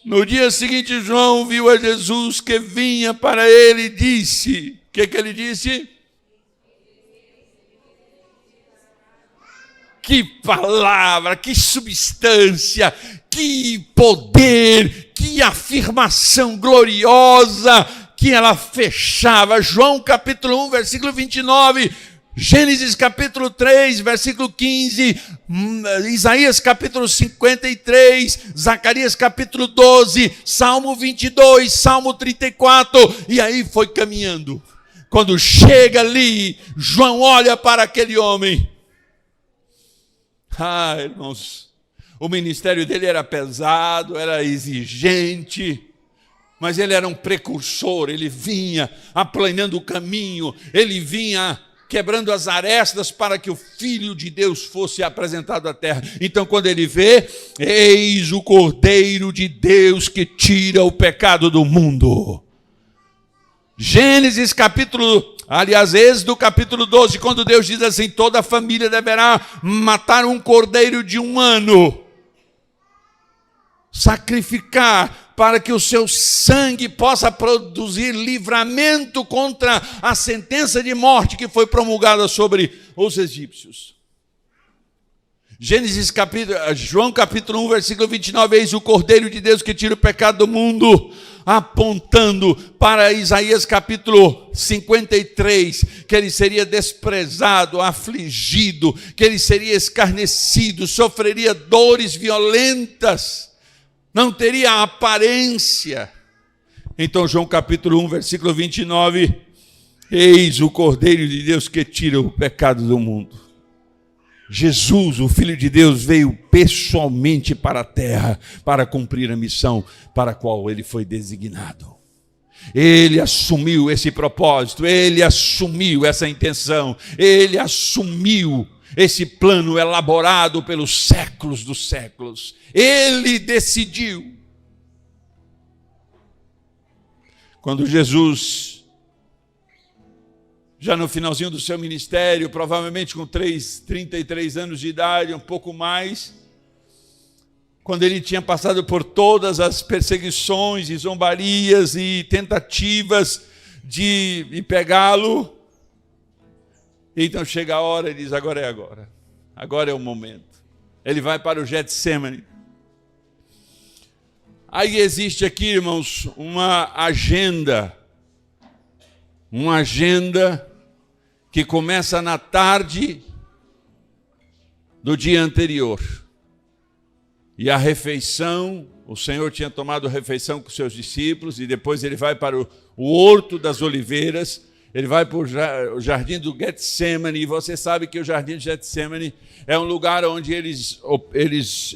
No dia seguinte, João viu a Jesus que vinha para ele e disse... O que ele disse? Que palavra, que substância, que poder, que afirmação gloriosa que ela fechava. João capítulo 1, versículo 29... Gênesis capítulo 3, versículo 15, Isaías capítulo 53, Zacarias capítulo 12, Salmo 22, Salmo 34, e aí foi caminhando. Quando chega ali, João olha para aquele homem. Irmãos, o ministério dele era pesado, era exigente, mas ele era um precursor, ele vinha aplanando o caminho, ele vinha quebrando as arestas para que o Filho de Deus fosse apresentado à terra. Então, quando ele vê, eis o Cordeiro de Deus que tira o pecado do mundo. Êxodo capítulo 12, quando Deus diz assim, toda a família deverá matar um cordeiro de 1 ano, sacrificar, para que o seu sangue possa produzir livramento contra a sentença de morte que foi promulgada sobre os egípcios. João capítulo 1, versículo 29, eis o Cordeiro de Deus que tira o pecado do mundo, apontando para Isaías capítulo 53, que ele seria desprezado, afligido, que ele seria escarnecido, sofreria dores violentas, não teria aparência. Então João capítulo 1, versículo 29, eis o Cordeiro de Deus que tira o pecado do mundo. Jesus, o Filho de Deus, veio pessoalmente para a terra para cumprir a missão para a qual ele foi designado. Ele assumiu esse propósito, ele assumiu essa intenção, ele assumiu esse plano elaborado pelos séculos dos séculos. Ele decidiu. Quando Jesus, já no finalzinho do seu ministério, provavelmente com 33 anos de idade, um pouco mais, quando ele tinha passado por todas as perseguições e zombarias e tentativas de pegá-lo, então chega a hora e diz, agora é o momento. Ele vai para o Getsêmani. Aí existe aqui, irmãos, uma agenda que começa na tarde do dia anterior. E a refeição, o Senhor tinha tomado refeição com seus discípulos, e depois ele vai para o Horto das Oliveiras, ele vai para o Jardim do Getsemane, e você sabe que o Jardim do Getsemane é um lugar onde eles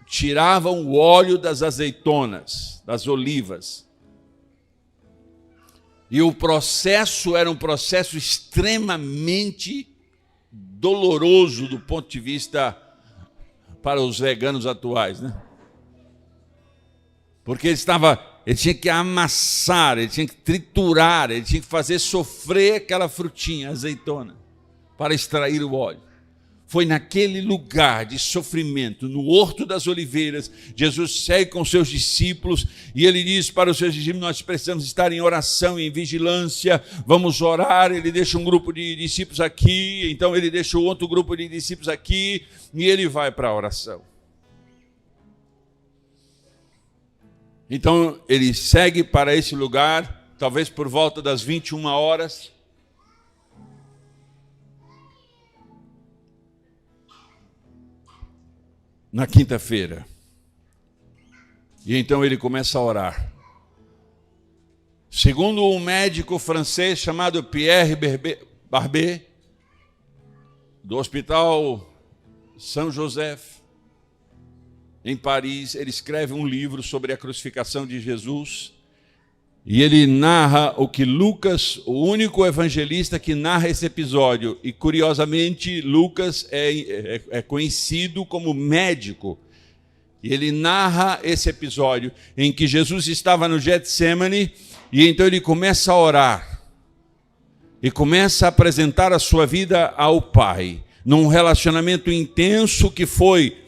tiravam o óleo das azeitonas, das olivas. E o processo era um processo extremamente doloroso do ponto de vista para os veganos atuais, né? Porque ele tinha que amassar, ele tinha que triturar, ele tinha que fazer sofrer aquela frutinha, azeitona, para extrair o óleo. Foi naquele lugar de sofrimento, no Horto das Oliveiras, Jesus segue com seus discípulos e ele diz para os seus discípulos: nós precisamos estar em oração e em vigilância, vamos orar. Ele deixa um grupo de discípulos aqui, então ele deixa o outro grupo de discípulos aqui e ele vai para a oração. Então ele segue para esse lugar, talvez por volta das 21 horas. Na quinta-feira. E então ele começa a orar. Segundo um médico francês chamado Pierre Barbet, do Hospital Saint-Joseph, em Paris, ele escreve um livro sobre a crucificação de Jesus. E ele narra o que Lucas, o único evangelista que narra esse episódio, e curiosamente Lucas é conhecido como médico. E ele narra esse episódio em que Jesus estava no Getsemane e então ele começa a orar e começa a apresentar a sua vida ao Pai, num relacionamento intenso que foi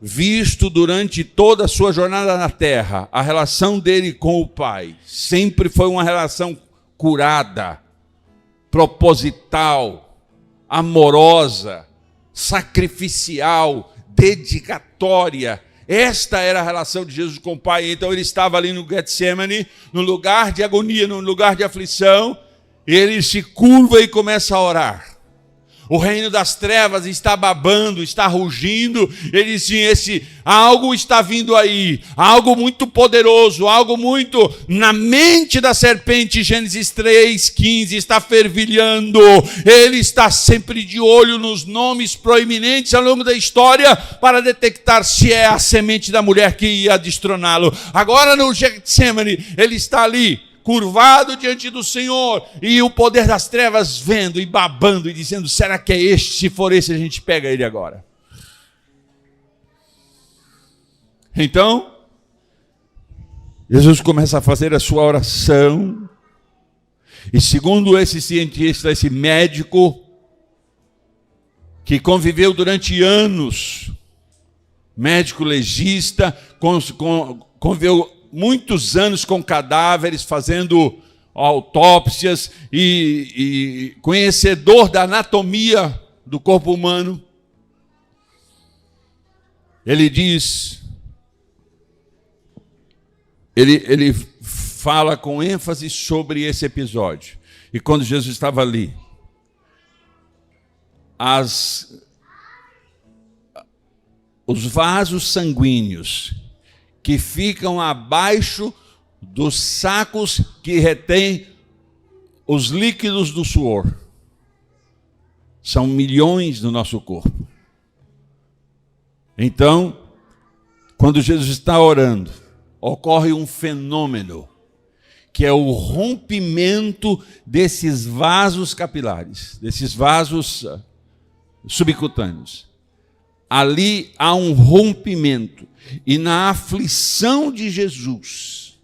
visto durante toda a sua jornada na terra. A relação dele com o Pai sempre foi uma relação curada, proposital, amorosa, sacrificial, dedicatória. Esta era a relação de Jesus com o Pai. Então ele estava ali no Getsemane, no lugar de agonia, no lugar de aflição, ele se curva e começa a orar. O reino das trevas está babando, está rugindo. Ele disse: algo está vindo aí, algo muito poderoso, algo muito na mente da serpente. Gênesis 3:15 está fervilhando. Ele está sempre de olho nos nomes proeminentes ao longo da história para detectar se é a semente da mulher que ia destroná-lo. Agora no Getsemane, ele está ali, curvado diante do Senhor, e o poder das trevas vendo e babando e dizendo: será que é este? Se for esse, a gente pega ele agora. Então Jesus começa a fazer a sua oração, e segundo esse cientista, esse médico que conviveu durante anos, médico legista, conviveu muitos anos com cadáveres, fazendo autópsias e conhecedor da anatomia do corpo humano. Ele diz, ele fala com ênfase sobre esse episódio. E quando Jesus estava ali, os vasos sanguíneos que ficam abaixo dos sacos que retêm os líquidos do suor. São milhões no nosso corpo. Então, quando Jesus está orando, ocorre um fenômeno, que é o rompimento desses vasos capilares, desses vasos subcutâneos. Ali há um rompimento. E na aflição de Jesus,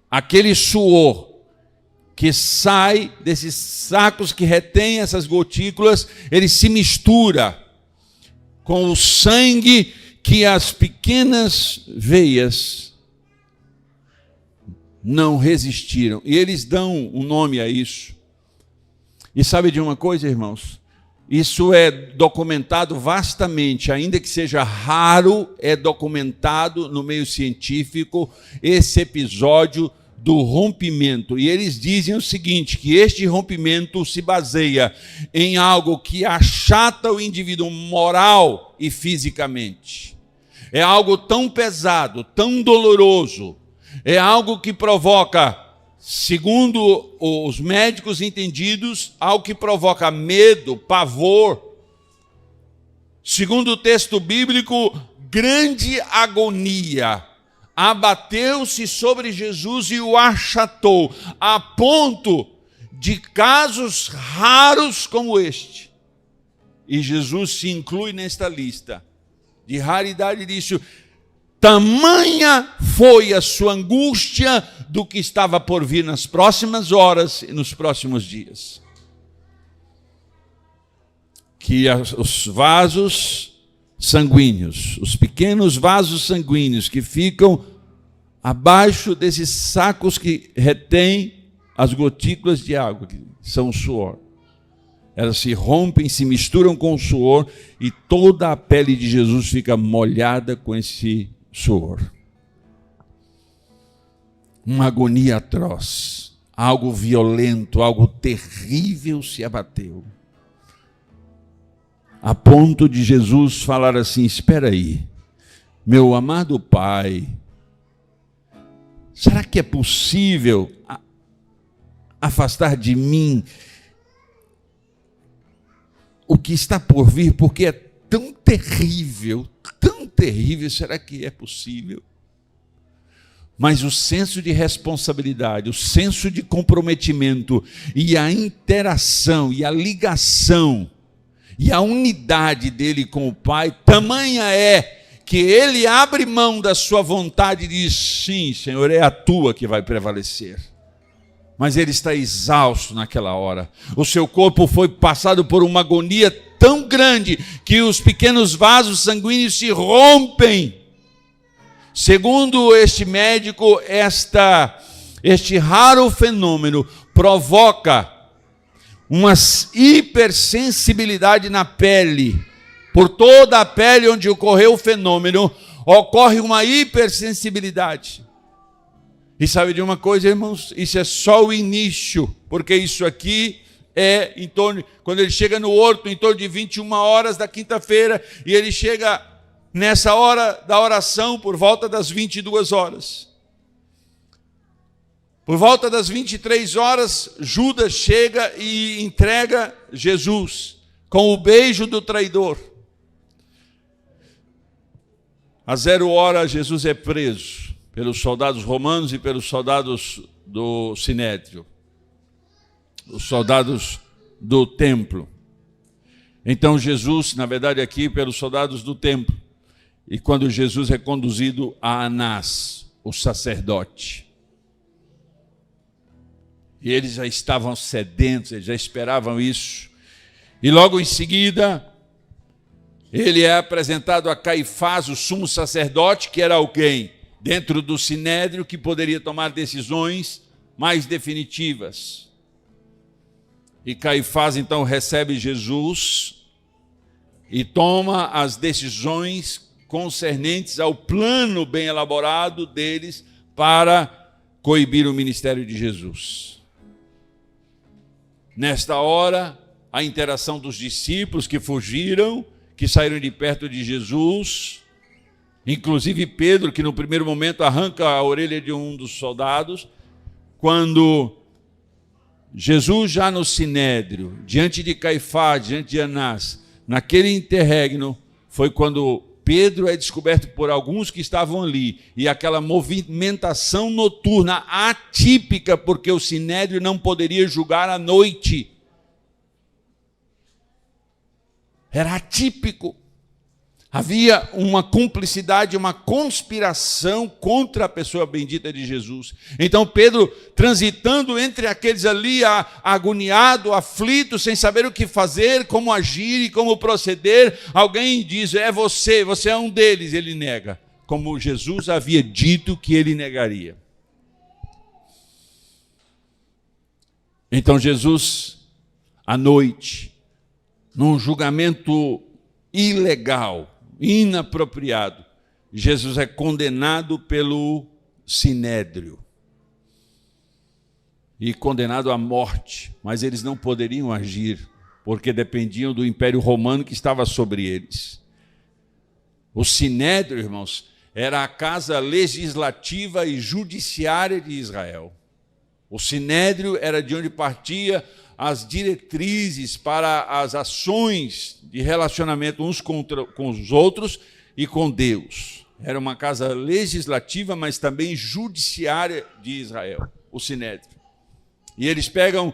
aquele suor que sai desses sacos que retém essas gotículas, ele se mistura com o sangue que as pequenas veias não resistiram. E eles dão um nome a isso. E sabe de uma coisa, irmãos? Isso é documentado vastamente, ainda que seja raro, é documentado no meio científico esse episódio do rompimento. E eles dizem o seguinte, que este rompimento se baseia em algo que achata o indivíduo moral e fisicamente. É algo tão pesado, tão doloroso. É algo que provoca, segundo os médicos entendidos, algo que provoca medo, pavor. Segundo o texto bíblico, grande agonia abateu-se sobre Jesus e o achatou, a ponto de casos raros como este. E Jesus se inclui nesta lista de raridade disso. Tamanha foi a sua angústia do que estava por vir nas próximas horas e nos próximos dias. Que os vasos sanguíneos, os pequenos vasos sanguíneos que ficam abaixo desses sacos que retêm as gotículas de água, que são o suor. Elas se rompem, se misturam com o suor e toda a pele de Jesus fica molhada com esse suor. Uma agonia atroz, algo violento, algo terrível se abateu. A ponto de Jesus falar assim: espera aí, meu amado Pai, será que é possível afastar de mim o que está por vir, porque é tão terrível, será que é possível? Mas o senso de responsabilidade, o senso de comprometimento e a interação e a ligação e a unidade dele com o Pai, tamanha é que ele abre mão da sua vontade e diz: sim, Senhor, é a tua que vai prevalecer. Mas ele está exausto naquela hora. O seu corpo foi passado por uma agonia tão grande que os pequenos vasos sanguíneos se rompem. Segundo este médico, este raro fenômeno provoca uma hipersensibilidade na pele. Por toda a pele onde ocorreu o fenômeno, ocorre uma hipersensibilidade. E sabe de uma coisa, irmãos? Isso é só o início, porque isso aqui é em torno, quando ele chega no horto, em torno de 21 horas da quinta-feira, e ele chega nessa hora da oração por volta das 22 horas. Por volta das 23 horas, Judas chega e entrega Jesus com o beijo do traidor. A 0 hora, Jesus é preso pelos soldados romanos e pelos soldados do Sinédrio, os soldados do templo. Então Jesus, na verdade aqui, pelos soldados do templo, e quando Jesus é conduzido a Anás, o sacerdote. E eles já estavam sedentos, eles já esperavam isso. E logo em seguida, ele é apresentado a Caifás, o sumo sacerdote, que era alguém dentro do Sinédrio que poderia tomar decisões mais definitivas. E Caifás então recebe Jesus e toma as decisões concernentes ao plano bem elaborado deles para coibir o ministério de Jesus. Nesta hora, a interação dos discípulos que fugiram, que saíram de perto de Jesus, inclusive Pedro, que no primeiro momento arranca a orelha de um dos soldados, quando Jesus já no Sinédrio, diante de Caifás, diante de Anás, naquele interregno, foi quando Pedro é descoberto por alguns que estavam ali, e aquela movimentação noturna atípica, porque o Sinédrio não poderia julgar à noite. Era atípico. Havia uma cumplicidade, uma conspiração contra a pessoa bendita de Jesus. Então Pedro, transitando entre aqueles ali, agoniado, aflito, sem saber o que fazer, como agir e como proceder, alguém diz: é você é um deles. Ele nega, como Jesus havia dito que ele negaria. Então Jesus, à noite, num julgamento ilegal, inapropriado, Jesus é condenado pelo Sinédrio e condenado à morte, mas eles não poderiam agir, porque dependiam do Império Romano que estava sobre eles. O Sinédrio, irmãos, era a casa legislativa e judiciária de Israel. O Sinédrio era de onde partia as diretrizes para as ações de relacionamento uns com os outros e com Deus. Era uma casa legislativa, mas também judiciária de Israel, o Sinédrio. E eles pegam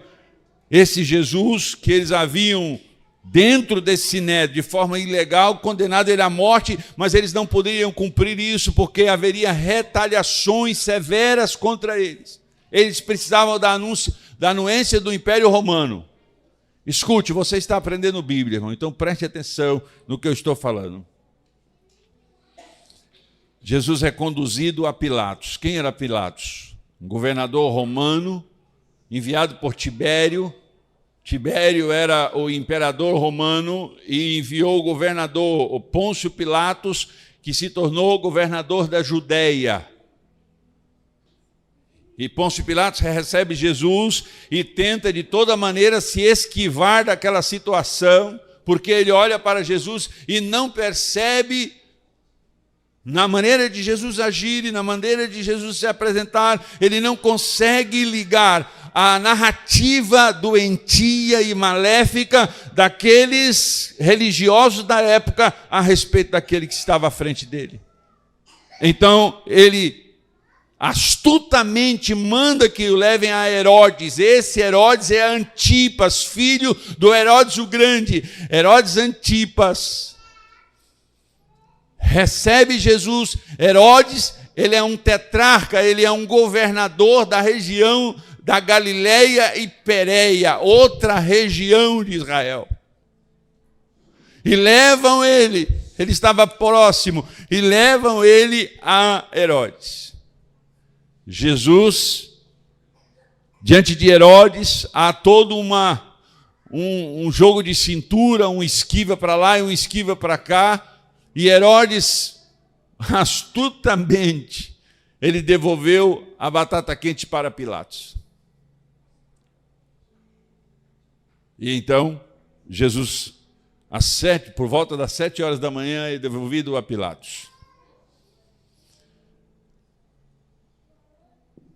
esse Jesus que eles haviam dentro desse Sinédrio, de forma ilegal, condenado ele à morte, mas eles não poderiam cumprir isso, porque haveria retaliações severas contra eles. Eles precisavam da anuência do Império Romano. Escute, você está aprendendo Bíblia, irmão, então preste atenção no que eu estou falando. Jesus é conduzido a Pilatos. Quem era Pilatos? Um governador romano, enviado por Tibério. Tibério era o imperador romano e enviou o governador, o Pôncio Pilatos, que se tornou governador da Judéia. E Pôncio Pilatos recebe Jesus e tenta de toda maneira se esquivar daquela situação, porque ele olha para Jesus e não percebe, na maneira de Jesus agir e na maneira de Jesus se apresentar, ele não consegue ligar a narrativa doentia e maléfica daqueles religiosos da época a respeito daquele que estava à frente dele. Então, ele astutamente manda que o levem a Herodes. Esse Herodes é Antipas, filho do Herodes o Grande. Herodes Antipas recebe Jesus. Herodes, ele é um tetrarca, ele é um governador da região da Galileia e Pérea, outra região de Israel. E levam ele estava próximo, e levam ele a Herodes. Jesus, diante de Herodes, há todo um jogo de cintura, um esquiva para lá e um esquiva para cá, e Herodes, astutamente, ele devolveu a batata quente para Pilatos. E então, Jesus, por volta das 7 horas da manhã, é devolvido a Pilatos.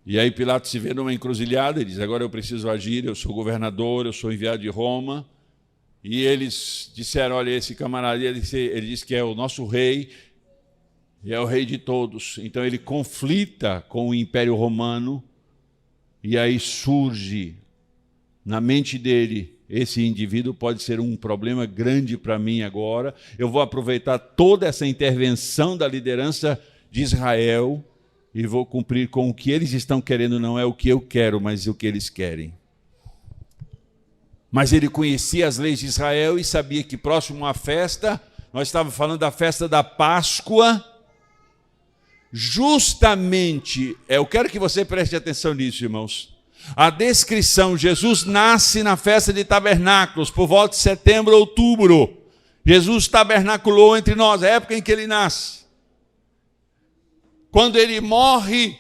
E aí Pilatos se vê numa encruzilhada e diz, agora eu preciso agir, eu sou governador, eu sou enviado de Roma. E eles disseram, olha, esse camarada, ele diz que é o nosso rei, e é o rei de todos. Então ele conflita com o Império Romano, e aí surge na mente dele, esse indivíduo pode ser um problema grande para mim agora. Eu vou aproveitar toda essa intervenção da liderança de Israel e vou cumprir com o que eles estão querendo, não é o que eu quero, mas o que eles querem. Mas ele conhecia as leis de Israel e sabia que próximo à festa, nós estávamos falando da festa da Páscoa, justamente, eu quero que você preste atenção nisso, irmãos. A descrição, Jesus nasce na festa de tabernáculos, por volta de setembro, outubro. Jesus tabernaculou entre nós, a época em que ele nasce. Quando ele morre,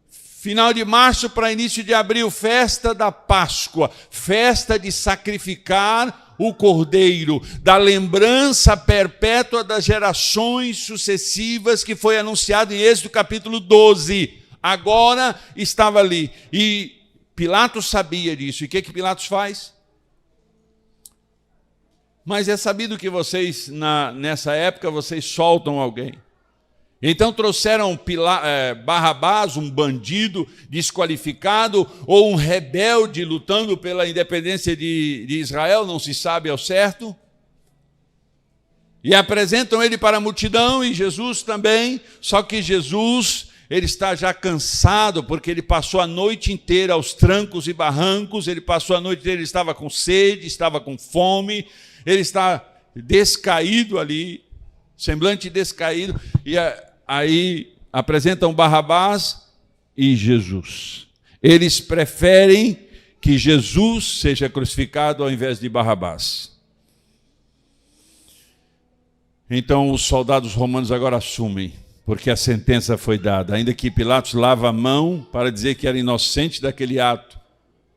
final de março para início de abril, festa da Páscoa, festa de sacrificar o Cordeiro, da lembrança perpétua das gerações sucessivas que foi anunciado em Êxodo capítulo 12. Agora estava ali. E Pilatos sabia disso. E o que Pilatos faz? Mas é sabido que vocês, nessa época, vocês soltam alguém. Então trouxeram Barrabás, um bandido desqualificado, ou um rebelde lutando pela independência de Israel, não se sabe ao certo. E apresentam ele para a multidão, e Jesus também, só que Jesus, ele está já cansado, porque ele passou a noite inteira aos trancos e barrancos, ele passou a noite inteira, ele estava com sede, estava com fome, ele está descaído ali, semblante descaído, e aí apresentam Barrabás e Jesus. Eles preferem que Jesus seja crucificado ao invés de Barrabás. Então os soldados romanos agora assumem, porque a sentença foi dada, ainda que Pilatos lava a mão para dizer que era inocente daquele ato,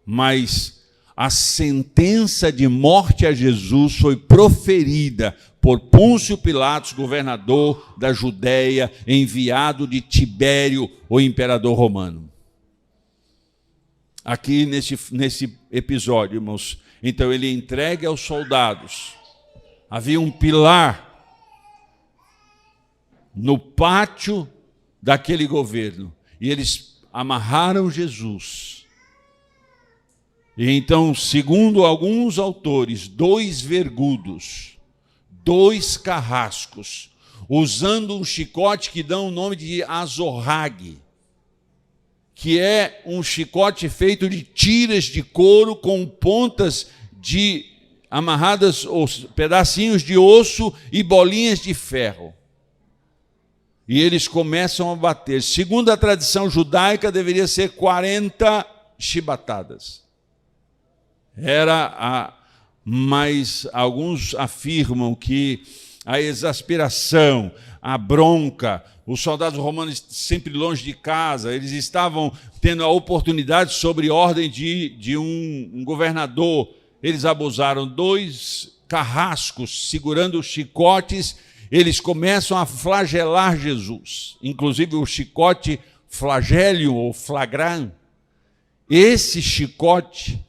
mas a sentença de morte a Jesus foi proferida por Pôncio Pilatos, governador da Judéia, enviado de Tibério, o imperador romano. Aqui nesse episódio, irmãos, então ele entrega aos soldados. Havia um pilar no pátio daquele governo, e eles amarraram Jesus. E então, segundo alguns autores, 2 vergudos, 2 carrascos, usando um chicote que dão o nome de azorrague, que é um chicote feito de tiras de couro com pontas de amarradas, pedacinhos de osso e bolinhas de ferro. E eles começam a bater. Segundo a tradição judaica, deveria ser 40 chibatadas. Mas alguns afirmam que a exasperação, a bronca, os soldados romanos sempre longe de casa, eles estavam tendo a oportunidade, sobre ordem de um governador, eles abusaram. 2 carrascos segurando os chicotes, eles começam a flagelar Jesus, inclusive o chicote flagelium ou flagrant. Esse chicote,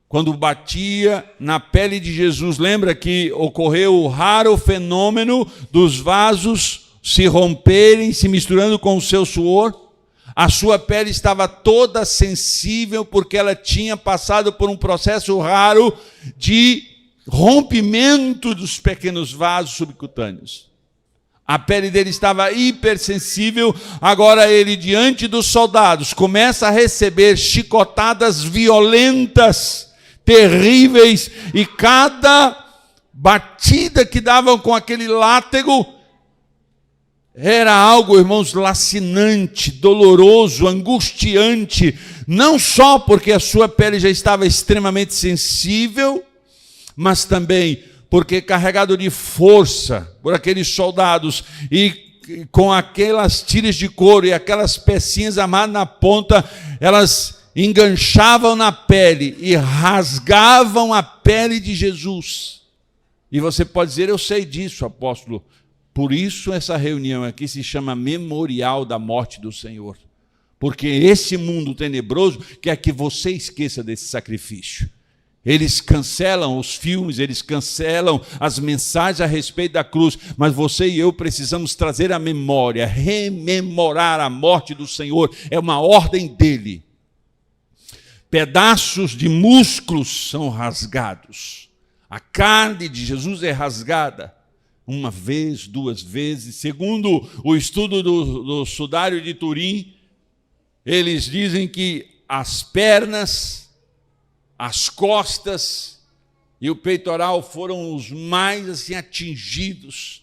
quando batia na pele de Jesus, lembra que ocorreu o raro fenômeno dos vasos se romperem, se misturando com o seu suor? A sua pele estava toda sensível, porque ela tinha passado por um processo raro de rompimento dos pequenos vasos subcutâneos. A pele dele estava hipersensível. Agora ele, diante dos soldados, começa a receber chicotadas violentas, terríveis, e cada batida que davam com aquele látego era algo, irmãos, lacinante, doloroso, angustiante, não só porque a sua pele já estava extremamente sensível, mas também porque, carregado de força por aqueles soldados e com aquelas tiras de couro e aquelas pecinhas amarradas na ponta, elas enganchavam na pele e rasgavam a pele de Jesus. E você pode dizer: eu sei disso, apóstolo. Por isso essa reunião aqui se chama Memorial da Morte do Senhor. Porque esse mundo tenebroso quer que você esqueça desse sacrifício. Eles cancelam os filmes, eles cancelam as mensagens a respeito da cruz, mas você e eu precisamos trazer a memória, rememorar a morte do Senhor. É uma ordem dele. Pedaços de músculos são rasgados. A carne de Jesus é rasgada 1 vez, 2 vezes. Segundo o estudo do Sudário de Turim, eles dizem que as pernas, as costas e o peitoral foram os mais assim atingidos.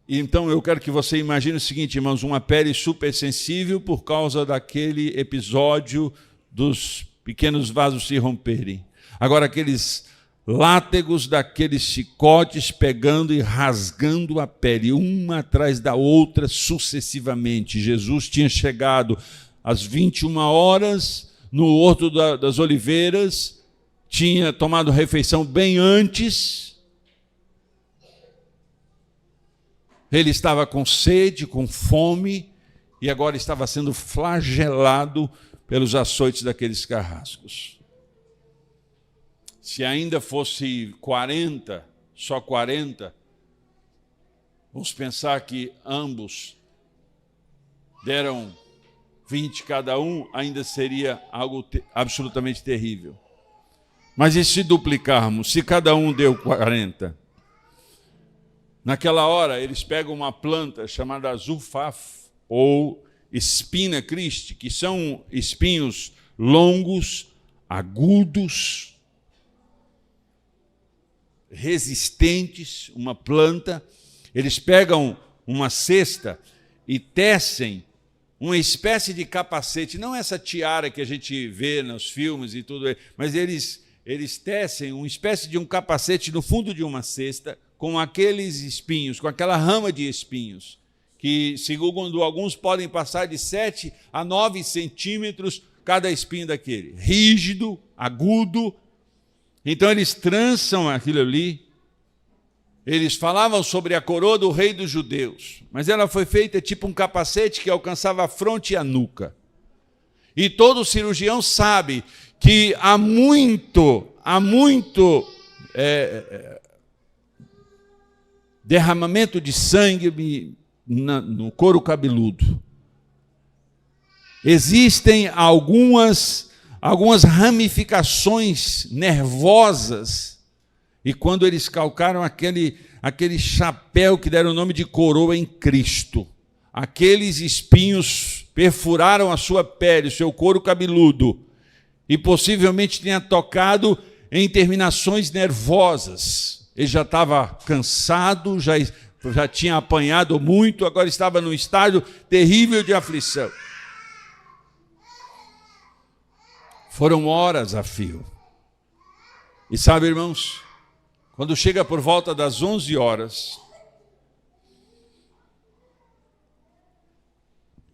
Então eu quero que você imagine o seguinte, irmãos: uma pele super sensível por causa daquele episódio dos pequenos vasos se romperem. Agora aqueles látegos daqueles chicotes pegando e rasgando a pele, uma atrás da outra sucessivamente. Jesus tinha chegado às 21 horas no Horto das Oliveiras, tinha tomado refeição bem antes. Ele estava com sede, com fome, e agora estava sendo flagelado pelos açoites daqueles carrascos. Se ainda fosse 40, só 40, vamos pensar que ambos deram 20 cada um, ainda seria algo absolutamente terrível. Mas e se duplicarmos? Se cada um deu 40? Naquela hora, eles pegam uma planta chamada zufaf, ou espina Christi, que são espinhos longos, agudos, resistentes, uma planta. Eles pegam uma cesta e tecem uma espécie de capacete, não essa tiara que a gente vê nos filmes e tudo, mas eles tecem uma espécie de um capacete no fundo de uma cesta, com aqueles espinhos, com aquela rama de espinhos, que, segundo alguns, podem passar de 7 a 9 centímetros cada espinho daquele, rígido, agudo. Então eles trançam aquilo ali Eles falavam sobre a coroa do rei dos judeus, mas ela foi feita tipo um capacete que alcançava a fronte e a nuca. E todo cirurgião sabe que há muito derramamento de sangue no couro cabeludo. Existem algumas ramificações nervosas, e quando eles calcaram aquele chapéu que deram o nome de coroa em Cristo, aqueles espinhos perfuraram a sua pele, o seu couro cabeludo, e possivelmente tinha tocado em terminações nervosas. Ele já estava cansado, já tinha apanhado muito, agora estava num estágio terrível de aflição. Foram horas a fio. E sabe, irmãos, quando chega por volta das 11 horas,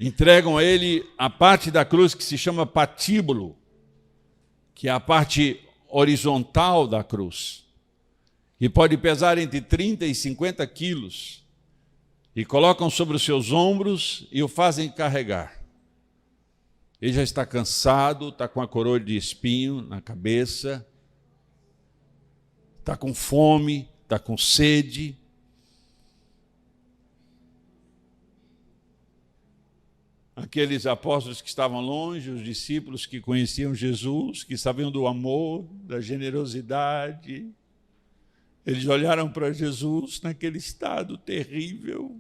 entregam a ele a parte da cruz que se chama patíbulo, que é a parte horizontal da cruz, que pode pesar entre 30 e 50 quilos, e colocam sobre os seus ombros e o fazem carregar. Ele já está cansado, está com a coroa de espinho na cabeça, está com fome, está com sede. Aqueles apóstolos que estavam longe, os discípulos que conheciam Jesus, que sabiam do amor, da generosidade, eles olharam para Jesus naquele estado terrível.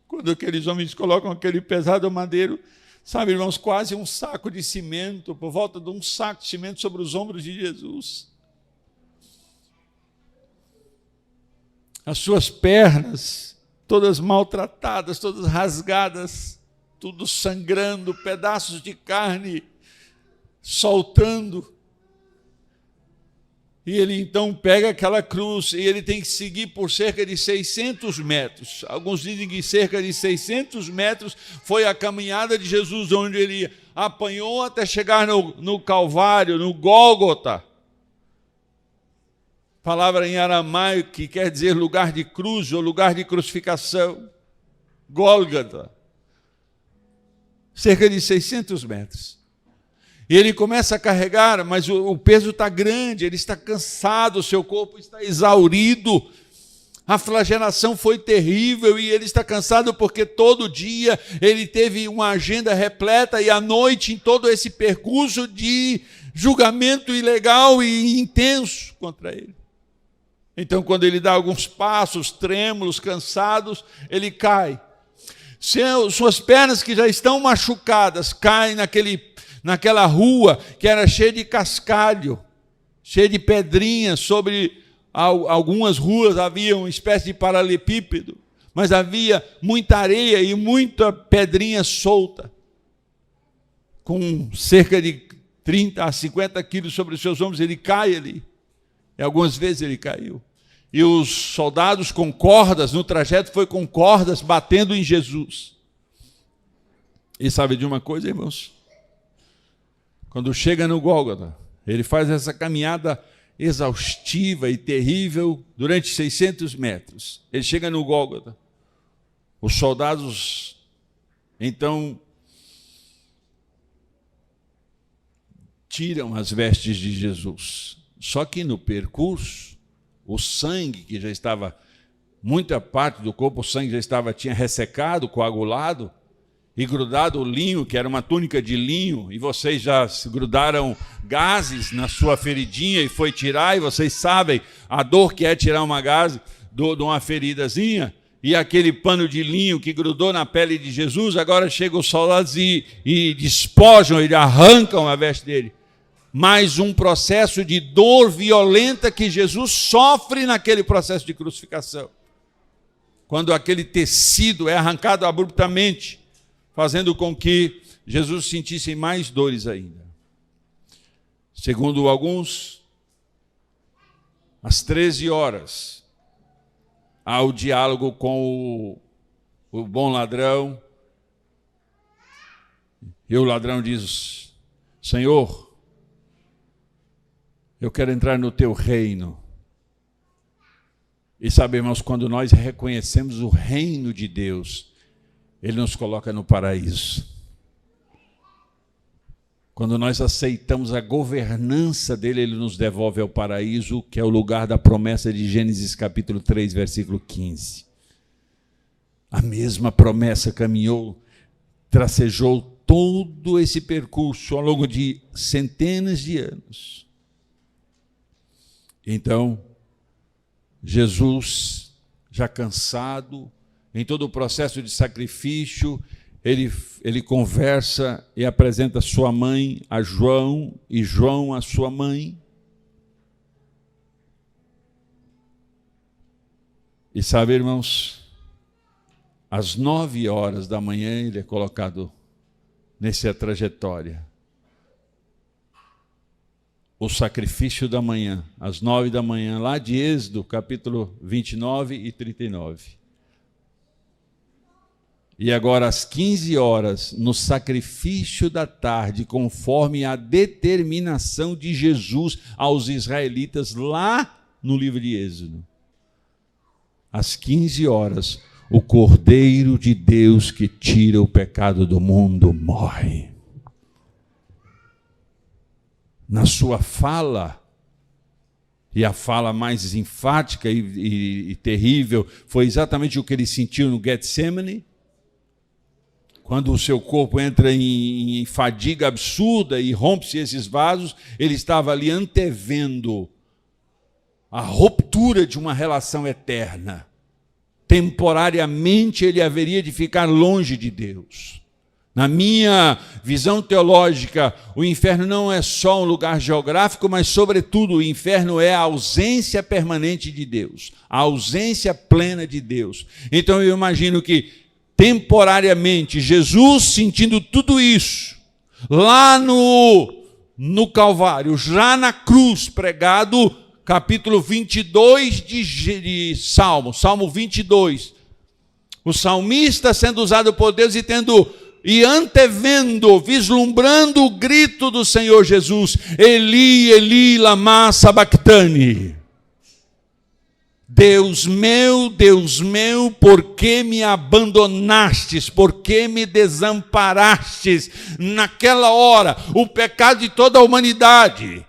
Quando aqueles homens colocam aquele pesado madeiro, sabe, irmãos, quase um saco de cimento, por volta de um saco de cimento sobre os ombros de Jesus. As suas pernas, todas maltratadas, todas rasgadas, tudo sangrando, pedaços de carne soltando. E ele então pega aquela cruz e ele tem que seguir por cerca de 600 metros. Alguns dizem que cerca de 600 metros foi a caminhada de Jesus, onde ele apanhou até chegar no Calvário, no Gólgota. Palavra em aramaico que quer dizer lugar de cruz ou lugar de crucificação. Gólgota. Cerca de 600 metros. E ele começa a carregar, mas o peso está grande, ele está cansado, o seu corpo está exaurido. A flagelação foi terrível e ele está cansado porque todo dia ele teve uma agenda repleta e à noite em todo esse percurso de julgamento ilegal e intenso contra ele. Então, quando ele dá alguns passos trêmulos, cansados, ele cai. Suas pernas que já estão machucadas caem naquela rua que era cheia de cascalho, cheia de pedrinhas. Sobre algumas ruas havia uma espécie de paralelepípedo, mas havia muita areia e muita pedrinha solta. Com cerca de 30 a 50 quilos sobre os seus ombros, ele cai ali. E algumas vezes ele caiu. E os soldados com cordas, no trajeto foi com cordas batendo em Jesus. E sabe de uma coisa, irmãos? Quando chega no Gólgota, ele faz essa caminhada exaustiva e terrível durante 600 metros. Ele chega no Gólgota. Os soldados, então, tiram as vestes de Jesus. Só que no percurso, o sangue, que já estava, muita parte do corpo, o sangue já tinha ressecado, coagulado, e grudado o linho, que era uma túnica de linho, e vocês já grudaram gases na sua feridinha e foi tirar, e vocês sabem a dor que é tirar uma gase de uma feridazinha, e aquele pano de linho que grudou na pele de Jesus, agora chegam os soldados e despojam, e arrancam a veste dele. Mais um processo de dor violenta que Jesus sofre naquele processo de crucificação. Quando aquele tecido é arrancado abruptamente, fazendo com que Jesus sentisse mais dores ainda. Segundo alguns, às 13 horas, há o diálogo com o bom ladrão, e o ladrão diz: Senhor, eu quero entrar no teu reino. E sabe, irmãos, quando nós reconhecemos o reino de Deus, Ele nos coloca no paraíso. Quando nós aceitamos a governança dele, Ele nos devolve ao paraíso, que é o lugar da promessa de Gênesis capítulo 3, versículo 15. A mesma promessa caminhou, tracejou todo esse percurso ao longo de centenas de anos. Então, Jesus, já cansado, em todo o processo de sacrifício, ele conversa e apresenta sua mãe a João, e João a sua mãe. E sabe, irmãos, às 9h da manhã ele é colocado nessa trajetória. O sacrifício da manhã, às 9 da manhã, lá de Êxodo, capítulo 29 e 39. E agora, às 15h, no sacrifício da tarde, conforme a determinação de Jesus aos israelitas, lá no livro de Êxodo. Às 15h, o Cordeiro de Deus que tira o pecado do mundo morre. Na sua fala, e a fala mais enfática e terrível, foi exatamente o que ele sentiu no Getsemane, quando o seu corpo entra em fadiga absurda e rompe-se esses vasos, ele estava ali antevendo a ruptura de uma relação eterna. Temporariamente ele haveria de ficar longe de Deus. Na minha visão teológica, o inferno não é só um lugar geográfico, mas, sobretudo, o inferno é a ausência permanente de Deus, a ausência plena de Deus. Então eu imagino que, temporariamente, Jesus, sentindo tudo isso, lá no Calvário, já na cruz, pregado, capítulo 22 de Salmo 22, o salmista sendo usado por Deus e antevendo, vislumbrando o grito do Senhor Jesus: Eli, Eli, lama sabachthani. Deus meu, por que me abandonastes? Por que me desamparastes? Naquela hora, o pecado de toda a humanidade,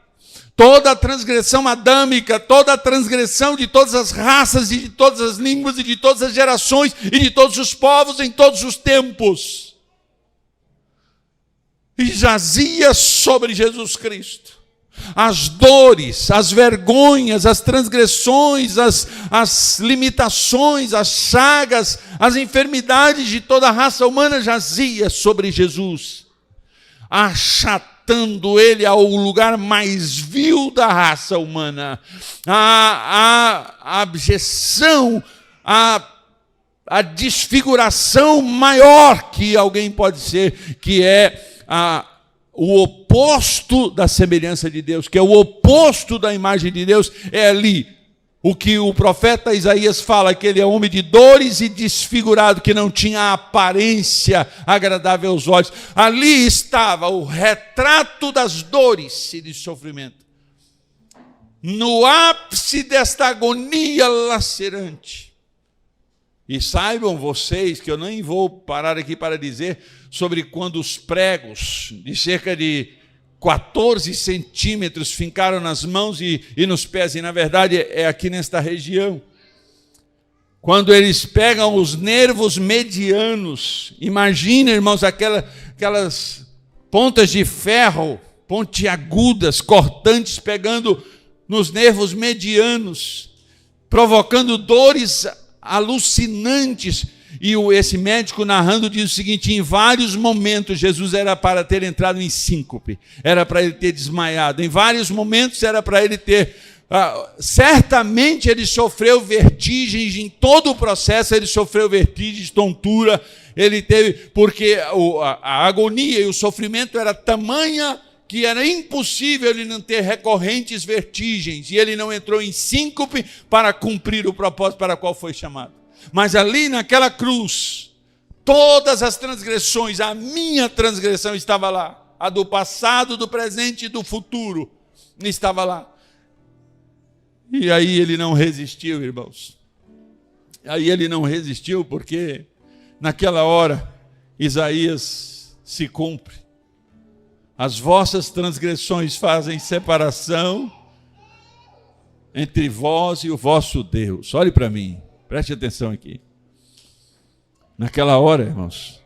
toda a transgressão adâmica, toda a transgressão de todas as raças e de todas as línguas e de todas as gerações e de todos os povos em todos os tempos, e jazia sobre Jesus Cristo. As dores, as vergonhas, as transgressões, as limitações, as chagas, as enfermidades de toda a raça humana jazia sobre Jesus, achatando ele ao lugar mais vil da raça humana. A abjeção, a desfiguração maior que alguém pode ser, que é o oposto da semelhança de Deus, que é o oposto da imagem de Deus, é ali o que o profeta Isaías fala, que ele é homem de dores e desfigurado, que não tinha aparência agradável aos olhos. Ali estava o retrato das dores e de sofrimento, no ápice desta agonia lacerante. E saibam vocês que eu nem vou parar aqui para dizer sobre quando os pregos de cerca de 14 centímetros fincaram nas mãos e nos pés, e na verdade é aqui nesta região. Quando eles pegam os nervos medianos, imagina, irmãos, aquelas pontas de ferro, pontiagudas, cortantes, pegando nos nervos medianos, provocando dores alucinantes. E esse médico narrando diz o seguinte: em vários momentos Jesus era para ter entrado em síncope, era para ele ter desmaiado, em vários momentos era para ele ter, certamente ele sofreu vertigens, em todo o processo ele sofreu vertigens, tontura, ele teve, porque a agonia e o sofrimento era tamanha que era impossível ele não ter recorrentes vertigens, e ele não entrou em síncope para cumprir o propósito para o qual foi chamado. Mas ali naquela cruz, todas as transgressões, a minha transgressão estava lá, a do passado, do presente e do futuro estava lá. E aí ele não resistiu, irmãos. Aí ele não resistiu, porque naquela hora Isaías se cumpre. As vossas transgressões fazem separação entre vós e o vosso Deus. Olhe para mim, preste atenção aqui. Naquela hora, irmãos,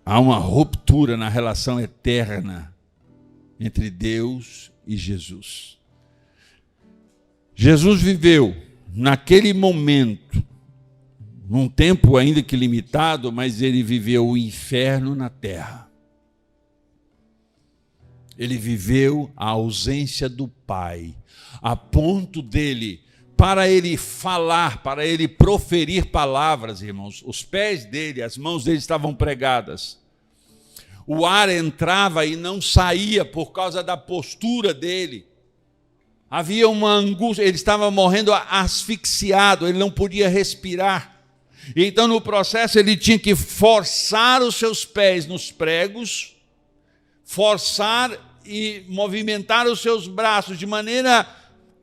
há uma ruptura na relação eterna entre Deus e Jesus. Jesus viveu naquele momento, num tempo ainda que limitado, mas ele viveu o inferno na terra. Ele viveu a ausência do Pai, a ponto dele, para ele falar, para ele proferir palavras, irmãos, os pés dele, as mãos dele estavam pregadas. O ar entrava e não saía por causa da postura dele. Havia uma angústia, ele estava morrendo asfixiado, ele não podia respirar. Então, no processo, ele tinha que forçar os seus pés nos pregos, forçar e movimentar os seus braços de maneira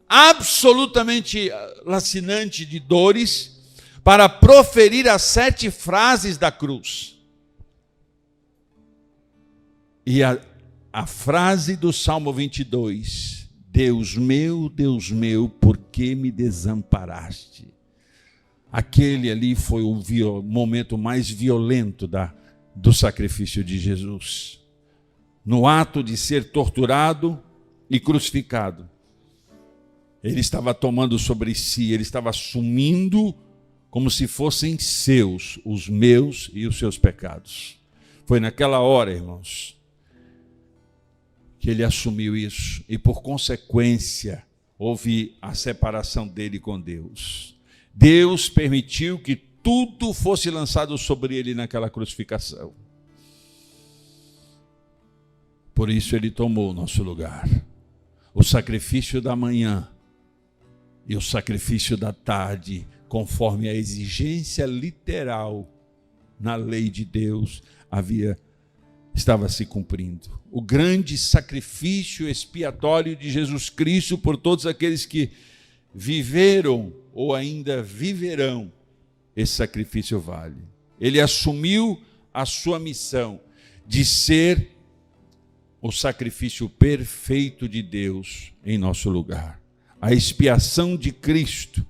absolutamente lacinante de dores, para proferir as 7 frases da cruz. E a frase do Salmo 22, Deus meu, por que me desamparaste? Aquele ali foi o momento mais violento do sacrifício de Jesus. No ato de ser torturado e crucificado, ele estava tomando sobre si, ele estava assumindo como se fossem seus, os meus e os seus pecados. Foi naquela hora, irmãos, que ele assumiu isso, e por consequência houve a separação dele com Deus. Deus permitiu que tudo fosse lançado sobre ele naquela crucificação. Por isso ele tomou o nosso lugar. O sacrifício da manhã e o sacrifício da tarde, conforme a exigência literal na lei de Deus, estava se cumprindo. O grande sacrifício expiatório de Jesus Cristo por todos aqueles que viveram ou ainda viverão, esse sacrifício vale. Ele assumiu a sua missão de ser o sacrifício perfeito de Deus em nosso lugar. A expiação de Cristo.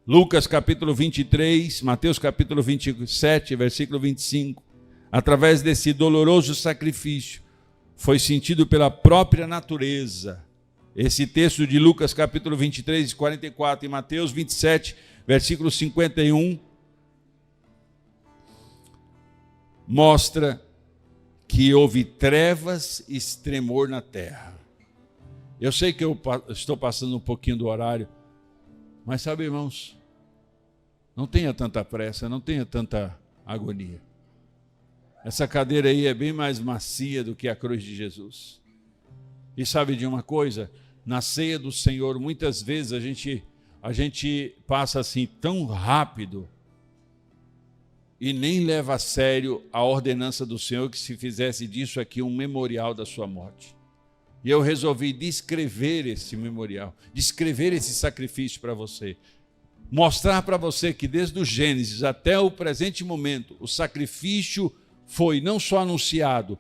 Lucas capítulo 23, Mateus capítulo 27, versículo 25. Através desse doloroso sacrifício, foi sentido pela própria natureza. Esse texto de Lucas capítulo 23, 44 e Mateus 27, versículo 51, mostra que houve trevas e tremor na terra. Eu sei que eu estou passando um pouquinho do horário, mas sabe, irmãos, não tenha tanta pressa, não tenha tanta agonia. Essa cadeira aí é bem mais macia do que a cruz de Jesus. E sabe de uma coisa? Na ceia do Senhor, muitas vezes a gente passa assim tão rápido e nem leva a sério a ordenança do Senhor que se fizesse disso aqui um memorial da sua morte. E eu resolvi descrever esse memorial, descrever esse sacrifício para você. Mostrar para você que desde o Gênesis até o presente momento, o sacrifício foi não só anunciado,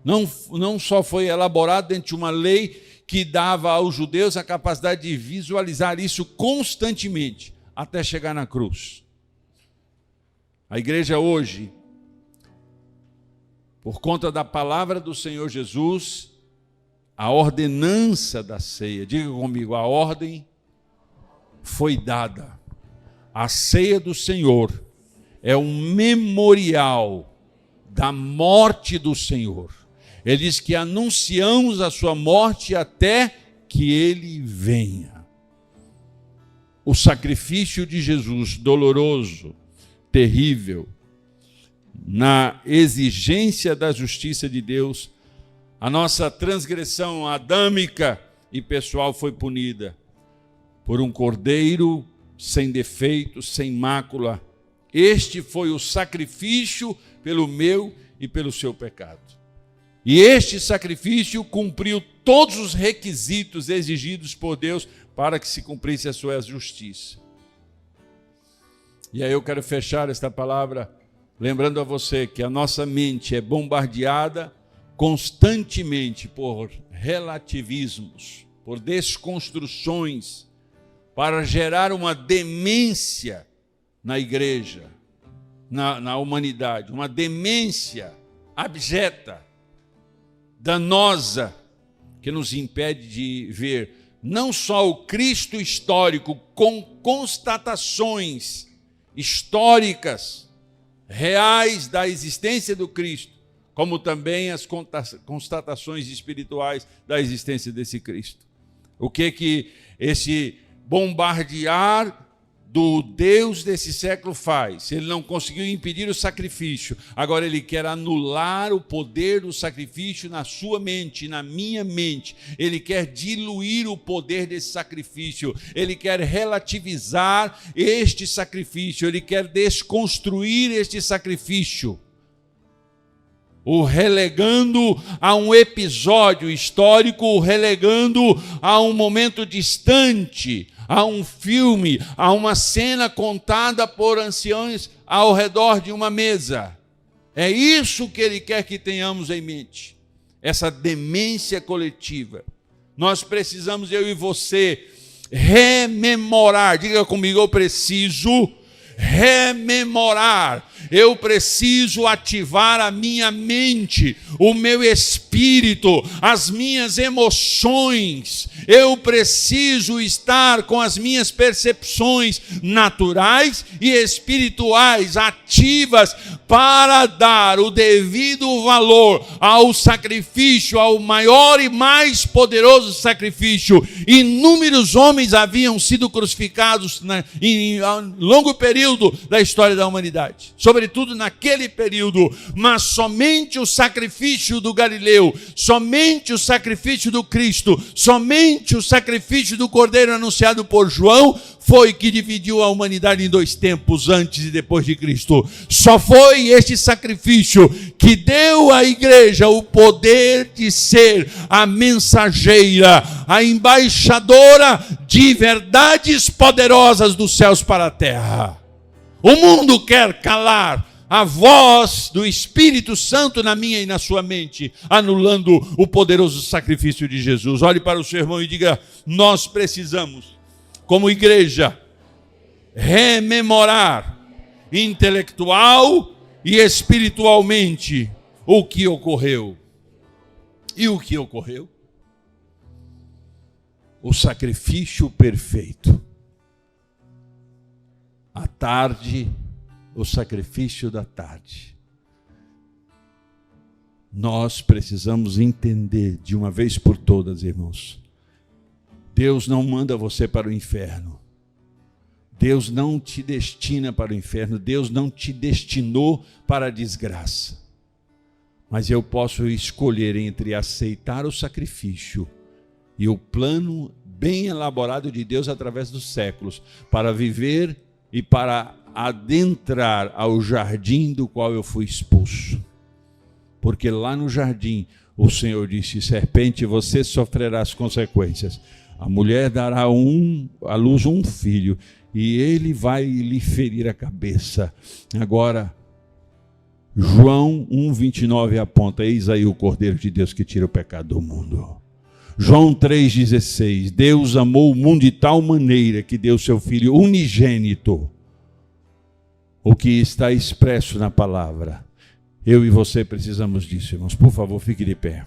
não só foi elaborado dentro de uma lei que dava aos judeus a capacidade de visualizar isso constantemente, até chegar na cruz. A igreja hoje, por conta da palavra do Senhor Jesus, a ordenança da ceia, diga comigo, a ordem foi dada. A ceia do Senhor é um memorial da morte do Senhor. Ele diz que anunciamos a sua morte até que ele venha. O sacrifício de Jesus, doloroso, terrível, na exigência da justiça de Deus, a nossa transgressão adâmica e pessoal foi punida por um cordeiro sem defeito, sem mácula. Este foi o sacrifício pelo meu e pelo seu pecado. E este sacrifício cumpriu todos os requisitos exigidos por Deus para que se cumprisse a sua justiça. E aí eu quero fechar esta palavra lembrando a você que a nossa mente é bombardeada constantemente por relativismos, por desconstruções, para gerar uma demência na igreja, na humanidade, uma demência abjeta, danosa, que nos impede de ver não só o Cristo histórico com constatações históricas, reais da existência do Cristo, como também as constatações espirituais da existência desse Cristo. O que esse bombardear do Deus desse século faz? Ele não conseguiu impedir o sacrifício, agora ele quer anular o poder do sacrifício na sua mente, na minha mente. Ele quer diluir o poder desse sacrifício, ele quer relativizar este sacrifício, ele quer desconstruir este sacrifício, o relegando a um episódio histórico, o relegando a um momento distante, a um filme, a uma cena contada por anciãos ao redor de uma mesa. É isso que ele quer que tenhamos em mente, essa demência coletiva. Nós precisamos, eu e você, rememorar. Diga comigo, eu preciso rememorar, eu preciso ativar a minha mente, o meu espírito, as minhas emoções. Eu preciso estar com as minhas percepções naturais e espirituais ativas para dar o devido valor ao sacrifício, ao maior e mais poderoso sacrifício. Inúmeros homens haviam sido crucificados em longo período da história da humanidade, sobretudo naquele período, mas somente o sacrifício do Galileu, somente o sacrifício do Cristo, somente o sacrifício do Cordeiro anunciado por João foi que dividiu a humanidade em dois tempos, antes e depois de Cristo. Só foi este sacrifício que deu à igreja o poder de ser a mensageira, a embaixadora de verdades poderosas dos céus para a terra. O mundo quer calar a voz do Espírito Santo na minha e na sua mente, anulando o poderoso sacrifício de Jesus. Olhe para o seu irmão e diga: nós precisamos, como igreja, rememorar intelectual e espiritualmente o que ocorreu. E o que ocorreu? O sacrifício perfeito. À tarde, o sacrifício da tarde. Nós precisamos entender de uma vez por todas, irmãos. Deus não manda você para o inferno. Deus não te destina para o inferno. Deus não te destinou para a desgraça. Mas eu posso escolher entre aceitar o sacrifício e o plano bem elaborado de Deus através dos séculos para viver e para adentrar ao jardim do qual eu fui expulso. Porque lá no jardim o Senhor disse: serpente, você sofrerá as consequências. A mulher dará à luz um filho e ele vai lhe ferir a cabeça. Agora, João 1,29 aponta: eis aí o Cordeiro de Deus que tira o pecado do mundo. João 3,16, Deus amou o mundo de tal maneira que deu seu Filho unigênito. O que está expresso na palavra. Eu e você precisamos disso, irmãos. Por favor, fique de pé.